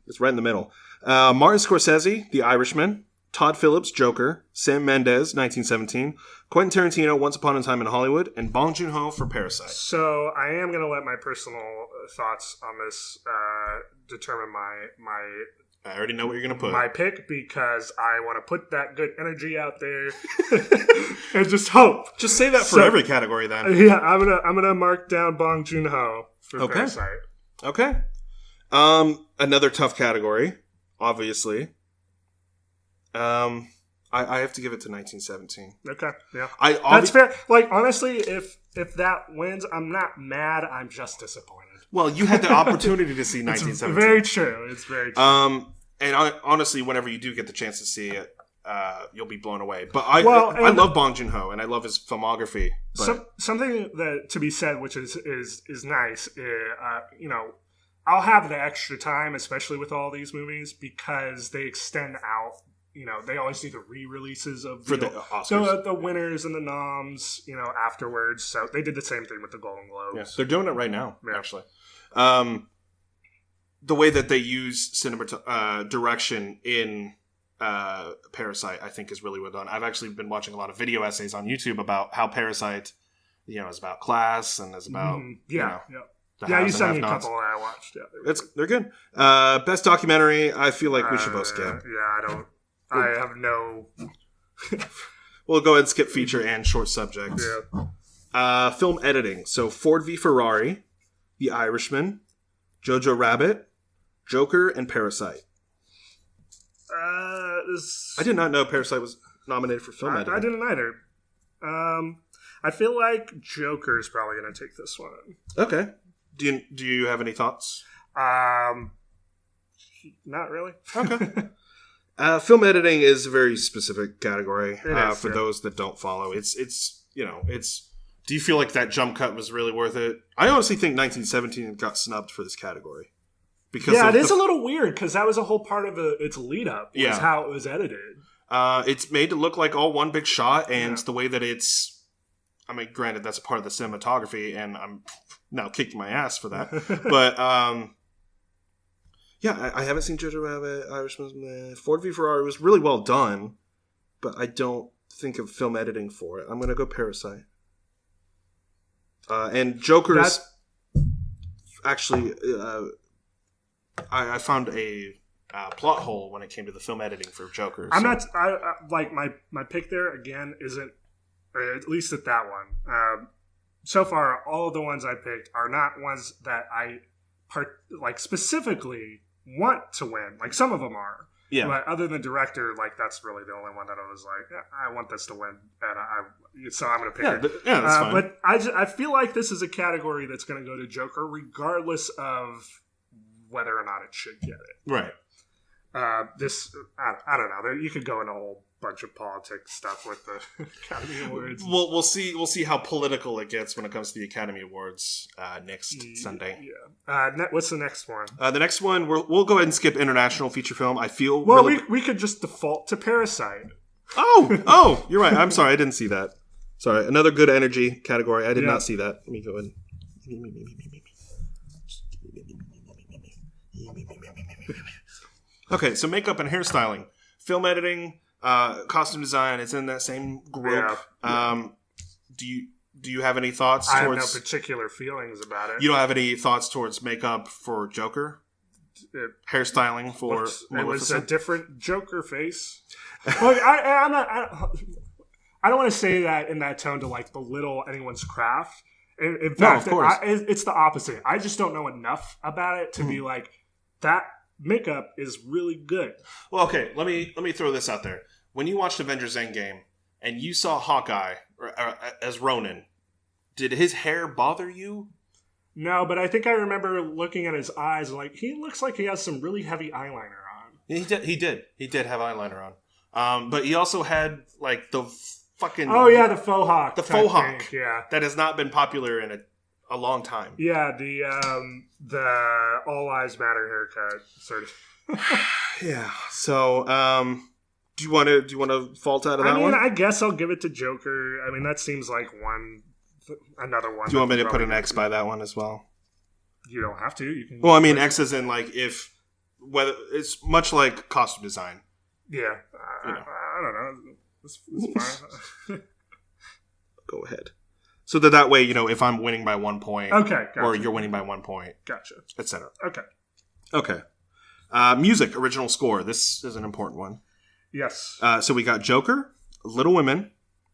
It's right in the middle. Martin Scorsese, The Irishman. Todd Phillips, Joker. Sam Mendes, 1917. Quentin Tarantino, Once Upon a Time in Hollywood. And Bong Joon-ho for Parasite. So I am going to let my personal thoughts on this determine my I already know what you're going to put. My pick, because I want to put that good energy out there and just hope. Just say that for every category then. Yeah, I'm gonna mark down Bong Joon-ho for Parasite. Okay. Another tough category, obviously. I have to give it to 1917. Okay, yeah. That's fair. Like, honestly, if that wins, I'm not mad. I'm just disappointed. Well, you had the opportunity to see 1917. Very true. It's very true. And honestly, whenever you do get the chance to see it, you'll be blown away. But I love Bong Joon-ho, and I love his filmography. Something that to be said, which is nice, I'll have the extra time, especially with all these movies, because they extend out. They always do the re-releases of the Oscars. So the winners and the noms, afterwards. So they did the same thing with the Golden Globes. Yeah, they're doing it right now, actually. The way that they use direction in Parasite, I think, is really well done. I've actually been watching a lot of video essays on YouTube about how Parasite, is about class and is about you sent me a couple I watched. Yeah, they're good. Best documentary, I feel like we should both skip. I have no. We'll go ahead and skip feature and short subject. Yeah. Film editing. So Ford v Ferrari, The Irishman, Jojo Rabbit, Joker, and Parasite. I did not know Parasite was nominated for film editing. I didn't either. I feel like Joker is probably going to take this one. Okay. Do you have any thoughts? Not really. Okay. Film editing is a very specific category for those that don't follow. It's do you feel like that jump cut was really worth it? I honestly think 1917 got snubbed for this category. Because it is a little weird because that was a whole part of its lead up. Was how it was edited. It's made to look like all one big shot, and the way that it's. I mean, granted, that's a part of the cinematography, and I'm now kicking my ass for that. But I haven't seen Jojo Rabbit, Irishman. Ford v Ferrari was really well done, but I don't think of film editing for it. I'm going to go Parasite. And Joker's actually, I found a plot hole when it came to the film editing for Joker. I'm not like my pick there again isn't, or at least at that one. So far, all of the ones I picked are not ones that I specifically want to win. Like some of them are. Yeah. But other than director, that's really the only one that I was like, I want this to win, and so I'm going to pick it. That's fine. But I feel like this is a category that's going to go to Joker, regardless of whether or not it should get it. Right. I don't know. You could go into a whole bunch of politics stuff with the Academy Awards. We'll see how political it gets when it comes to the Academy Awards next Sunday. Yeah. What's the next one? The next one, we'll go ahead and skip international feature film. I feel we could just default to Parasite. Oh, you're right. I'm sorry, I didn't see that. Sorry, another good energy category. I did not see that. Let me go ahead. Okay, so makeup and hairstyling, film editing, costume design. It's in that same group. Yeah. Do you have any thoughts? I have no particular feelings about it. You don't have any thoughts towards makeup for Joker? Hairstyling for it was a different Joker face. Look, I don't want to say that in that tone to belittle anyone's craft. In fact, of course. It's the opposite. I just don't know enough about it to be like that. Makeup is really good. Well, okay, let me throw this out there. When you watched Avengers Endgame and you saw Hawkeye as Ronan, did his hair bother you? No, but I think I remember looking at his eyes and he looks like he has some really heavy eyeliner on. He did have eyeliner on. But he also had the fucking the faux hawk. The faux hawk. Thing. Yeah. That has not been popular in a long time. Yeah, the All Lives Matter haircut sort of. Yeah. So, do you want to fault out of that one? I guess I'll give it to Joker. I mean, that seems like another one. Do you want me to put an X by that one as well? You don't have to. You can. Well, I mean, X is in like whether it's much like costume design. Yeah, I don't know. It's fine. Go ahead. So that way, if I'm winning by 1 point, okay, gotcha. Or you're winning by 1 point, gotcha, etc. Okay. Music, original score. This is an important one. Yes. So we got Joker, Little Women,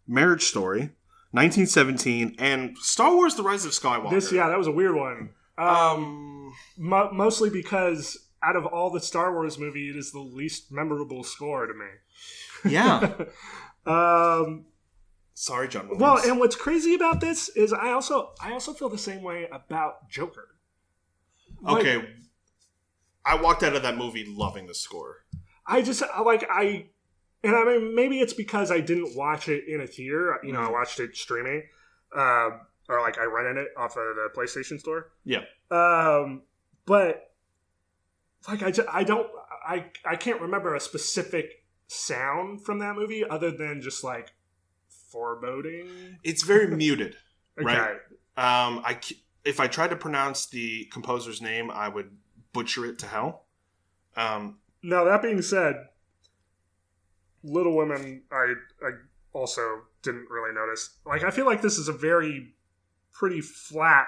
Marriage Story, 1917, and Star Wars: The Rise of Skywalker. That was a weird one. Mostly because out of all the Star Wars movies, it is the least memorable score to me. Yeah. Sorry, John Williams. Well, and what's crazy about this is I also feel the same way about Joker. Okay. I walked out of that movie loving the score. And I mean, maybe it's because I didn't watch it in a theater. I watched it streaming, or like I rented it off of the PlayStation Store. Yeah. But like I can't remember a specific sound from that movie other than just like foreboding. It's very muted, right? If I tried to pronounce the composer's name, I would butcher it to hell. Now, that being said, Little Women, I also didn't really notice. Like, I feel like this is a pretty flat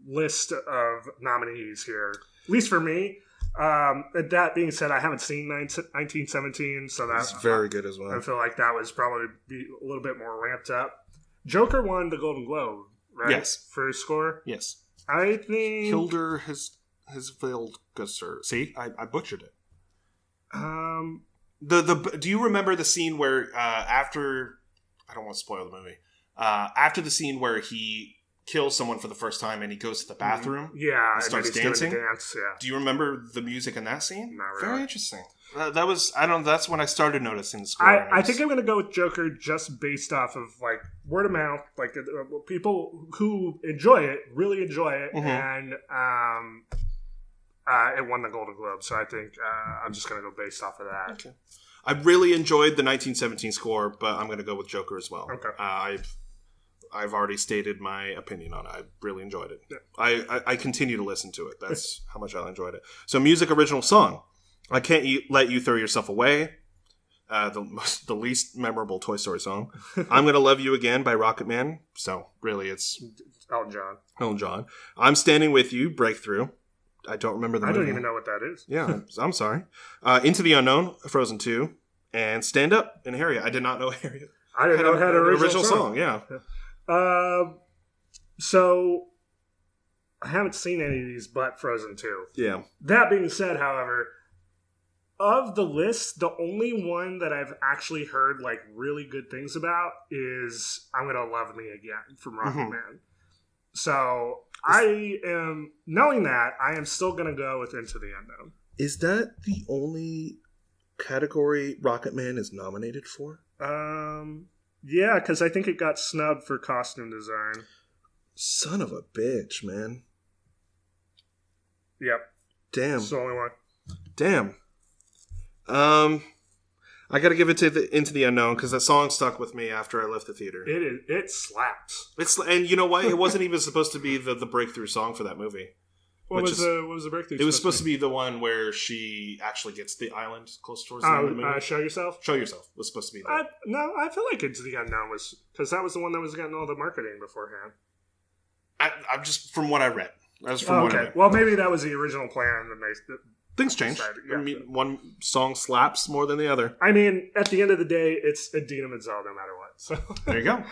list of nominees here, at least for me. That being said, I haven't seen 1917, so that's very good as well. I feel like that was probably be a little bit more ramped up. Joker won the Golden Globe, right? Yes. For his score? Yes. I think... Hildur has failed, good sir. See? I butchered it. Do you remember the scene where after... I don't want to spoil the movie. After the scene where he kills someone for the first time and he goes to the bathroom and starts dancing. Dance, yeah. Do you remember the music in that scene? Not really. Very interesting. That was, I don't know, that's when I started noticing the score. I think I'm going to go with Joker just based off of like word of mouth, like people who enjoy it really enjoy it, and it won the Golden Globe. So I think I'm just going to go based off of that. Okay. I really enjoyed the 1917 score, but I'm going to go with Joker as well. Okay. I've already stated my opinion on it. I really enjoyed it. Yeah. I continue to listen to it. That's how much I enjoyed it. So, music, original song. I Can't Let You Throw Yourself Away. The least memorable Toy Story song. I'm Gonna Love You Again by Rocket Man. So, really, it's Elton John. I'm Standing With You, Breakthrough. I don't remember the movie. I don't even know what that is. Yeah, I'm sorry. Into the Unknown, Frozen 2. And Stand Up in Harriet. I did not know Harriet. I didn't know it had an original song. Yeah. So I haven't seen any of these but Frozen 2. Yeah. That being said, however, of the list, the only one that I've actually heard like really good things about is I'm Gonna Love Me Again from Rocket Man. So I am, knowing that, I am still going to go with Into the Unknown. Is that the only category Rocket Man is nominated for? Yeah, because I think it got snubbed for costume design. Son of a bitch, man. Yep. Damn. It's the only one. Damn. I gotta give it to Into the Unknown because that song stuck with me after I left the theater. It slaps. And you know what? It wasn't even supposed to be the breakthrough song for that movie. What was the breakthrough? It was supposed to be the one where she actually gets the island close towards the end of the movie. Show Yourself? Show Yourself was supposed to be that. No, I feel like Into the Unknown was... Because that was the one that was getting all the marketing beforehand. I'm just... From what I read. That was from what I read. Well, maybe that was the original plan. And things change. Yeah. I mean, one song slaps more than the other. I mean, at the end of the day, it's Idina Menzel no matter what. So there you go.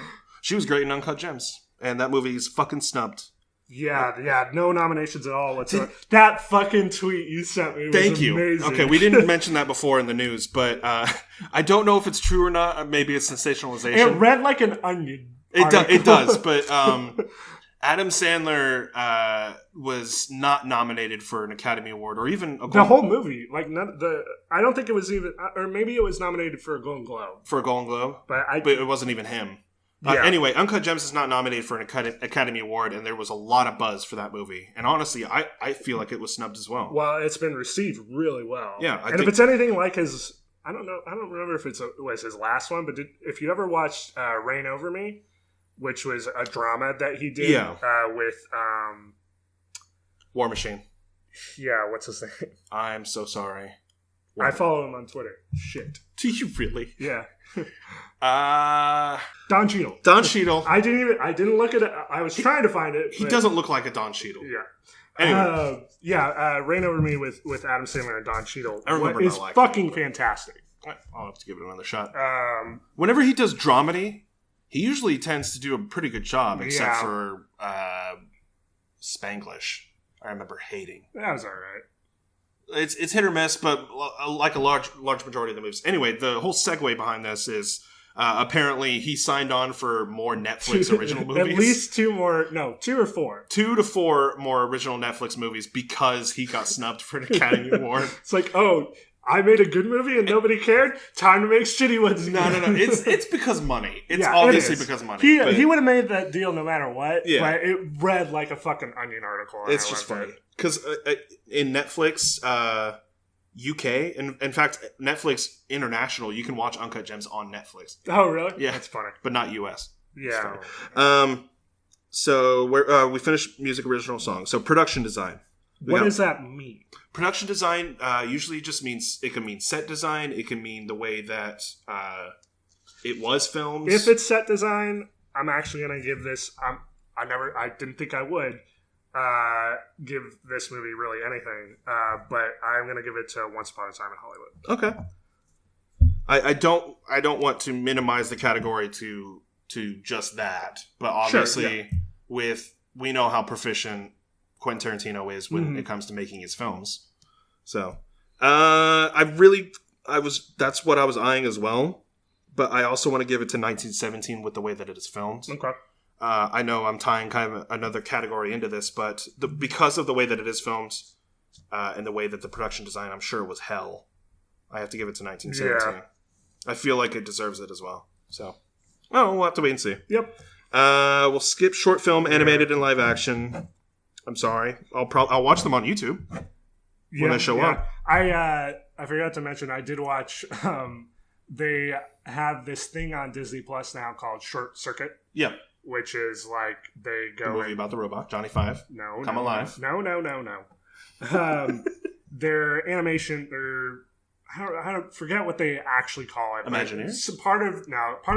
She was great in Uncut Gems. And that movie is fucking snubbed. Yeah, no nominations at all whatsoever. That fucking tweet you sent me was amazing. Okay, we didn't mention that before in the news, but I don't know if it's true or not. Maybe it's sensationalization. It read like an onion. It does, but Adam Sandler was not nominated for an Academy Award or even a the whole movie. Like I don't think it was even, or maybe it was nominated for a Golden Globe. For a Golden Globe, but it wasn't even him. Anyway, Uncut Gems is not nominated for an Academy Award, and there was a lot of buzz for that movie. And honestly, I feel like it was snubbed as well. Well, it's been received really well. Yeah. If it's anything like his... I don't know. I don't remember if it was his last one, but if you ever watched Reign Over Me, which was a drama that he did with... War Machine. Yeah, what's his name? I'm so sorry. I follow him on Twitter. Shit. Do you really? Yeah. Don Cheadle. Don Cheadle. I didn't look at it. I was trying to find it. He doesn't look like a Don Cheadle. Yeah. Anyway. Reign Over Me with Adam Sandler and Don Cheadle. I remember is fucking fantastic. I'll have to give it another shot. Whenever he does dramedy, he usually tends to do a pretty good job, except for Spanglish. I remember hating. That was all right. It's hit or miss, but like a large majority of the movies. Anyway, the whole segue behind this is apparently he signed on for more Netflix original movies. At least 2 or 4. 2 to 4 more original Netflix movies because he got snubbed for an Academy Award. It's like, oh, I made a good movie and nobody cared. Time to make shitty ones. No. It's because money. It's obviously because money. He would have made that deal no matter what. Yeah. But it read like a fucking Onion article. It's just funny. Because in Netflix UK, in fact, Netflix International, you can watch Uncut Gems on Netflix. Oh, really? Yeah. That's funny. But not US. Yeah. So we finished music original song. So production design. What does that mean? Production design usually just means, it can mean set design. It can mean the way that it was filmed. If it's set design, I'm actually going to give this, I didn't think I would give this movie really anything, but I'm going to give it to Once Upon a Time in Hollywood. Okay. I don't want to minimize the category to just that, but obviously we know how proficient Quentin Tarantino is when it comes to making his films. So, that's what I was eyeing as well. But I also want to give it to 1917 with the way that it is filmed. Okay. I know I'm tying kind of another category into this, but because of the way that it is filmed and the way that the production design, I'm sure, was hell, I have to give it to 1917. Yeah. I feel like it deserves it as well. So, we'll have to wait and see. Yep. We'll skip short film, animated, and live action. I'm sorry. I'll watch them on YouTube when they show up. I forgot to mention I did watch. They have this thing on Disney Plus now called Short Circuit. Yeah. Which is like they go the movie about the robot Johnny Five. Come alive. No. Their animation. I don't forget what they actually call it. Imagineers? Part of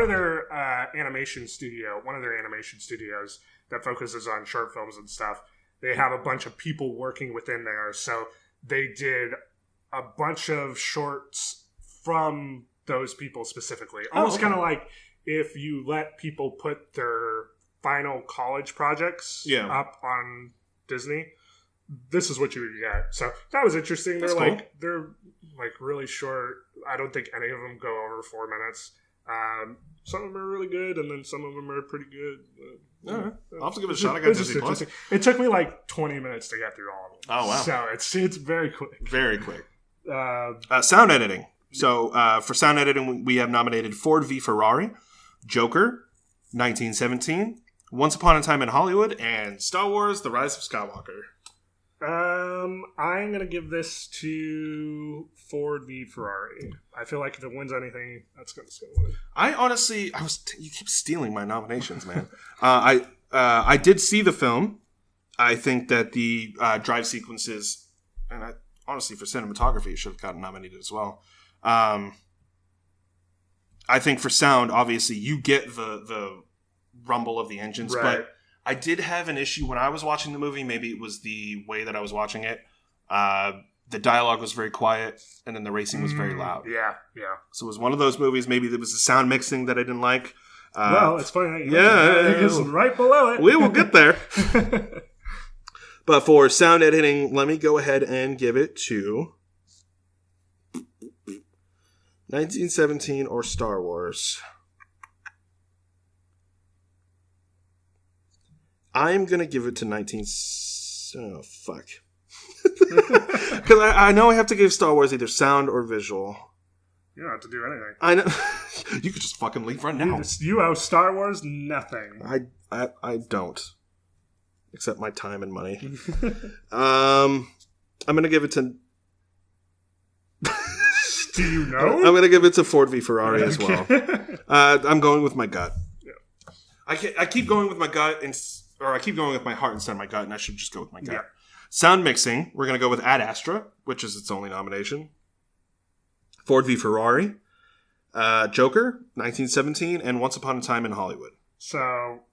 their animation studio, one of their animation studios that focuses on short films and stuff. They have a bunch of people working within there. So they did a bunch of shorts from those people specifically. Almost kind of like if you let people put their final college projects up on Disney, this is what you would get. So that was interesting. They're like really short. I don't think any of them go over 4 minutes. Some of them are really good, and then some of them are pretty good. I'll have to give it a shot. I got Disney Plus. It took me like 20 minutes to get through all of them. Oh, wow. So it's very quick. Very quick. Sound editing. So for sound editing, we have nominated Ford v. Ferrari, Joker, 1917, Once Upon a Time in Hollywood, and Star Wars: The Rise of Skywalker. I'm going to give this to Ford v. Ferrari. I feel like if it wins anything, that's going to win. I honestly, you keep stealing my nominations, man. I did see the film. I think that the drive sequences, and honestly, for cinematography, it should have gotten nominated as well. I think for sound, obviously, you get the rumble of the engines, right. But I did have an issue when I was watching the movie. Maybe it was the way that I was watching it. The dialogue was very quiet, and then the racing was very loud. Yeah. So it was one of those movies. Maybe there was the sound mixing that I didn't like. Well, it's funny. It's right below it. We will get there. But for sound editing, let me go ahead and give it to 1917 or Star Wars. I'm going to give it to 19... Oh, fuck. Because I know I have to give Star Wars either sound or visual. You don't have to do anything. I know. You could just fucking leave right now. You owe Star Wars nothing. I don't. Except my time and money. I'm going to give it to... Do you know? I'm going to give it to Ford v Ferrari as well. I'm going with my gut. Yeah. I keep going with my gut, or I keep going with my heart instead of my gut, and I should just go with my gut. Yeah. Sound mixing, we're going to go with Ad Astra, which is its only nomination. Ford v Ferrari, Joker, 1917, and Once Upon a Time in Hollywood. So,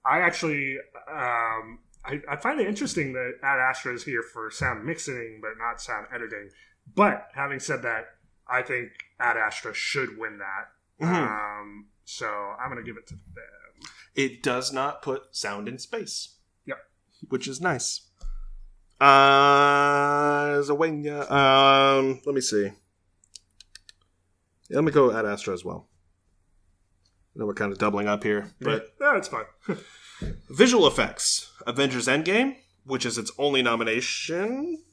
I actually... I find it interesting that Ad Astra is here for sound mixing, but not sound editing. But having said that, I think Ad Astra should win that. Mm-hmm. So I'm going to give it to them. It does not put sound in space. Yep. Which is nice. Let me see. Yeah, let me go Ad Astra as well. I know we're kind of doubling up here, but... Yeah, it's fine. Visual effects. Avengers Endgame, which is its only nomination.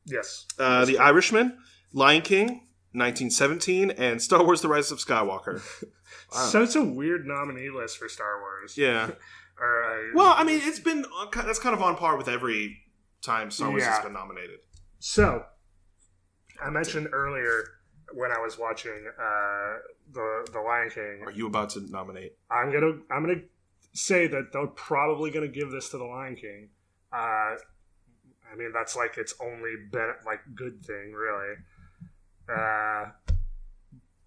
Yes. The Irishman, Lion King, 1917, and Star Wars The Rise of Skywalker. Wow. Such a weird nominee list for Star Wars. Yeah. Well, I mean, that's kind of on par with every time Star Wars has been nominated. So, I mentioned earlier when I was watching the Lion King. Are you about to nominate? I'm gonna say that they're probably gonna give this to the Lion King. I mean, that's like its only good thing, really.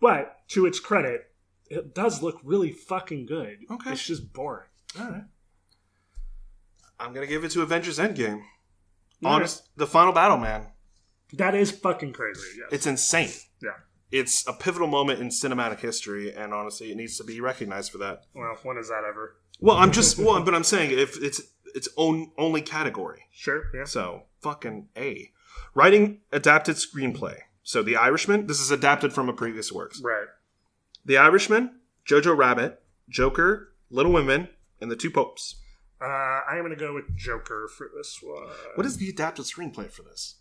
But to its credit, it does look really fucking good. Okay. It's just boring. All right. I'm going to give it to Avengers Endgame. Honest, the final battle, man. That is fucking crazy, yes. It's insane. Yeah. It's a pivotal moment in cinematic history, and honestly, it needs to be recognized for that. Well, when is that ever? Well, but I'm saying if it's its own only category. Sure, yeah. So, fucking A. Writing adapted screenplay. So, The Irishman, this is adapted from a previous works. Right. The Irishman, Jojo Rabbit, Joker, Little Women, and The Two Popes. I am going to go with Joker for this one. What is the adapted screenplay for this?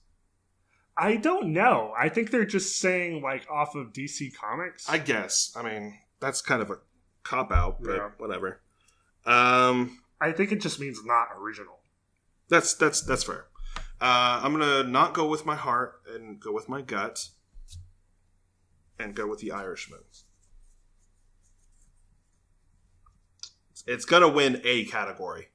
I don't know. I think they're just saying, off of DC Comics. I guess. I mean, that's kind of a cop-out, but whatever. I think it just means not original. That's fair. I'm going to not go with my heart and go with my gut and go with The Irishman. It's going to win a category.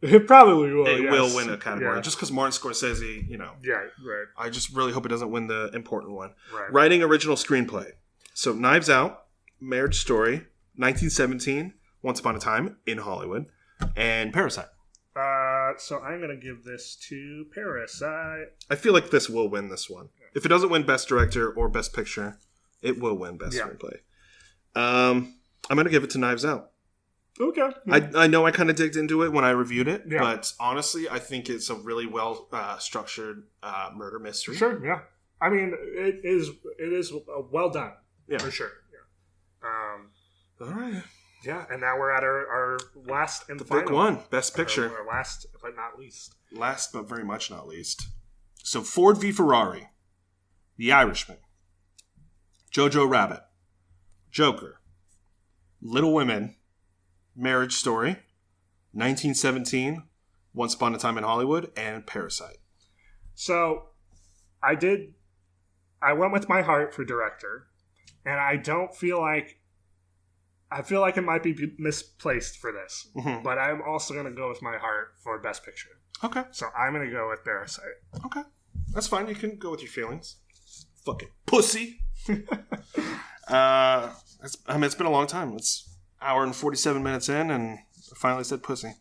It probably will. It will win a category. Just because Martin Scorsese, Yeah, right. I just really hope it doesn't win the important one. Right. Writing original screenplay. So Knives Out, Marriage Story, 1917, Once Upon a Time in Hollywood, and Parasite. So I'm going to give this to Parasite. I feel like this will win this one. If it doesn't win Best Director or Best Picture, it will win Best Screenplay. I'm going to give it to Knives Out. Okay. I know I kind of digged into it when I reviewed it, but honestly, I think it's a really well structured murder mystery. Sure, yeah. I mean, it is well done, for sure. Yeah. All right. Yeah, and now we're at our last and the final. Big one, Best Picture. Our last, but not least. Last, but very much not least. So Ford v Ferrari, The Irishman, Jojo Rabbit, Joker, Little Women, Marriage Story, 1917, Once Upon a Time in Hollywood, and Parasite. So, I went with my heart for director, and I feel like it might be misplaced for this, but I'm also going to go with my heart for Best Picture. Okay. So I'm going to go with Parasite. Okay. That's fine. You can go with your feelings. Fucking pussy. It's been a long time. It's hour and 47 minutes in, and I finally said pussy.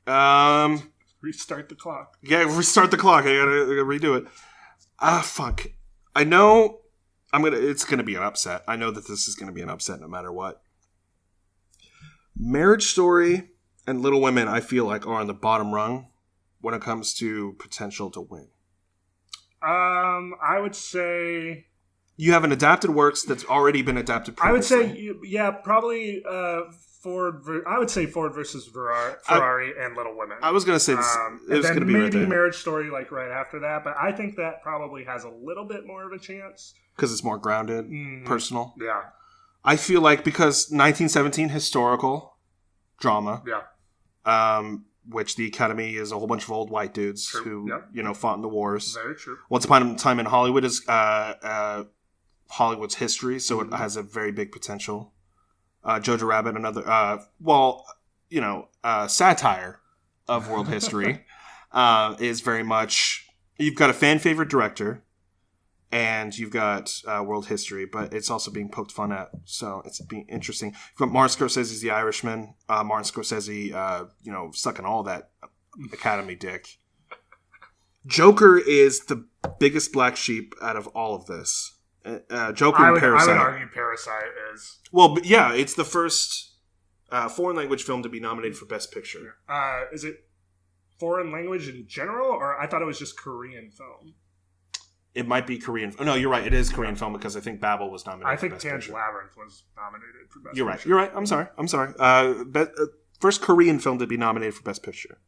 Restart the clock. Yeah, restart the clock. I gotta redo it. Fuck. I know it's gonna be an upset. I know that this is gonna be an upset no matter what. Marriage Story and Little Women, I feel like, are on the bottom rung when it comes to potential to win. I would say you have an adapted works that's already been adapted previously. I would say, probably I would say Ford versus Ferrari and Little Women. I was going to say this. It was going to be maybe right Marriage Story right after that, but I think that probably has a little bit more of a chance because it's more grounded, personal. Yeah, I feel like because 1917 historical drama. Yeah. Which the Academy is a whole bunch of old white dudes who fought in the wars. Very true. Once Upon a Time in Hollywood is Hollywood's history, so it has a very big potential. Jojo Rabbit, another, satire of world history, is very much, you've got a fan favorite director and you've got world history, but it's also being poked fun at. So it's being interesting. You've got Martin Scorsese's The Irishman. Martin Scorsese, sucking all that Academy dick. Joker is the biggest black sheep out of all of this. Joker and Parasite. I would argue Parasite is. Well, yeah, it's the first foreign language film to be nominated for Best Picture. Is it foreign language in general, or I thought it was just Korean film? It might be Korean. Oh, no, you're right. It is Korean film because I think Babel was nominated. I think Pan's Labyrinth was nominated for Best Picture. You're right. I'm sorry. First Korean film to be nominated for Best Picture.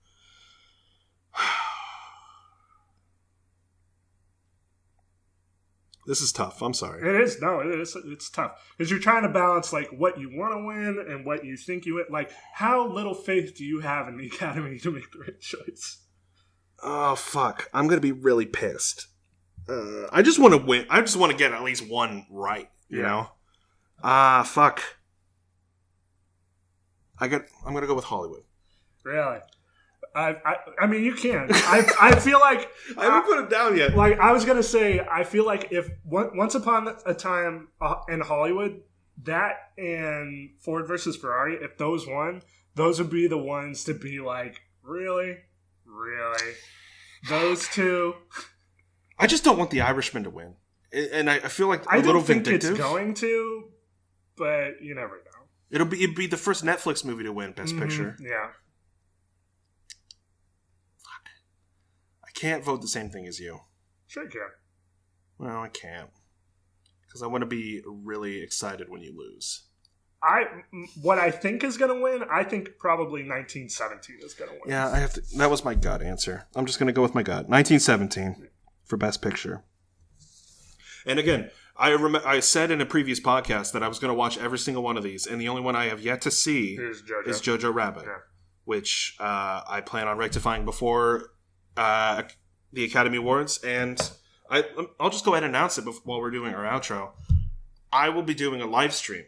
This is tough. I'm sorry. It is. No, it is. It's tough because you're trying to balance like what you want to win and what you think you win. Like, how little faith do you have in the Academy to make the right choice? Oh fuck! I'm gonna be really pissed. I just want to win. I just want to get at least one right. You know? Fuck. I'm gonna go with Hollywood. Really? I mean, you can. I feel like I haven't put it down yet. Like I was gonna say, I feel like if Once Upon a Time in Hollywood, that and Ford versus Ferrari, if those won, those would be the ones to be like, really, those two. I just don't want The Irishman to win, and I feel like a little vindictive. I don't think it's going to, but you never know. It'd be the first Netflix movie to win Best Picture. Yeah. Can't vote the same thing as you. Sure you can. Well, I can't. Because I want to be really excited when you lose. What I think is going to win, I think probably 1917 is going to win. Yeah, I have to. That was my gut answer. I'm just going to go with my gut. 1917 for Best Picture. And again, I said in a previous podcast that I was going to watch every single one of these, and the only one I have yet to see is Jojo Rabbit, which I plan on rectifying before the Academy Awards, and I'll just go ahead and announce it while we're doing our outro. I will be doing a live stream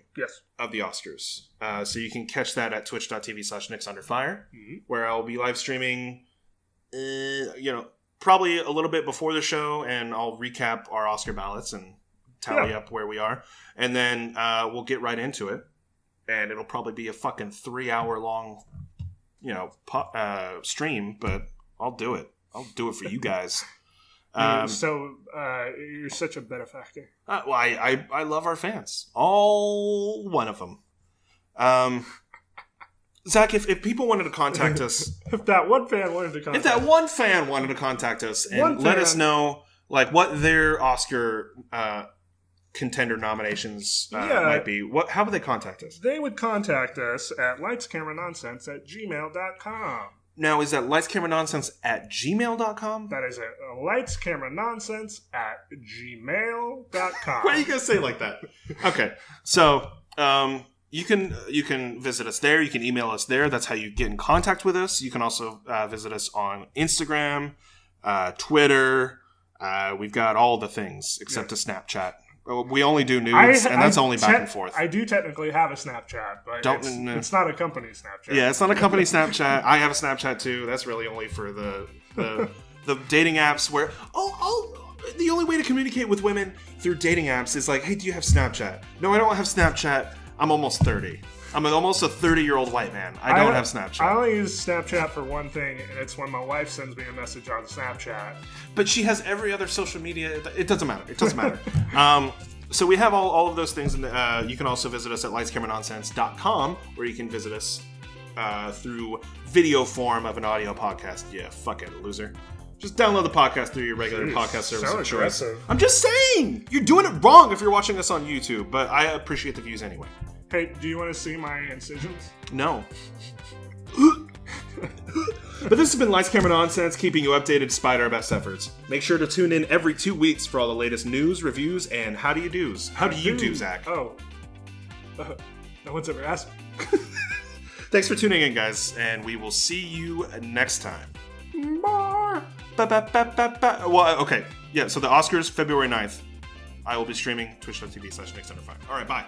of the Oscars, so you can catch that at twitch.tv/NicksUnderFire, where I'll be live streaming, probably a little bit before the show, and I'll recap our Oscar ballots and tally up where we are, and then we'll get right into it, and it'll probably be a fucking 3-hour long, stream, but I'll do it. I'll do it for you guys. You're such a benefactor. Well, I love our fans. All one of them. Zach, if people wanted to contact us... if that one fan wanted to contact us and let us know like what their Oscar contender nominations might be, how would they contact us? They would contact us at lightscameranonsense@gmail.com. Now, is that lightscameranonsense@gmail.com? That is lightscameranonsense@gmail.com. Why are you going to say it like that? Okay. So, you can visit us there. You can email us there. That's how you get in contact with us. You can also visit us on Instagram, Twitter. We've got all the things except a Snapchat. We only do nudes, and that's only back and forth. I do technically have a Snapchat, but it's not a company Snapchat. Yeah, it's not a company Snapchat. I have a Snapchat too. That's really only for the dating apps where the only way to communicate with women through dating apps is like, hey, do you have Snapchat? No, I don't have Snapchat. I'm almost 30. I'm almost a 30-year-old white man. I don't have Snapchat. I only use Snapchat for one thing, and it's when my wife sends me a message on Snapchat. But she has every other social media. It doesn't matter. So we have all of those things. And you can also visit us at lightscameranonsense.com, where you can visit us through video form of an audio podcast. Yeah, fuck it, loser. Just download the podcast through your regular podcast service of choice. I'm just saying! You're doing it wrong if you're watching us on YouTube, but I appreciate the views anyway. Hey, do you want to see my incisions? No. But this has been Lights Camera Nonsense, keeping you updated despite our best efforts. Make sure to tune in every 2 weeks for all the latest news, reviews, and how do you do's. How do you do, Zach? Oh. No one's ever asked me. Thanks for tuning in, guys, and we will see you next time. Bye. Well, okay. Yeah, so the Oscars, February 9th. I will be streaming twitch.tv/NickSunderFire. All right, bye.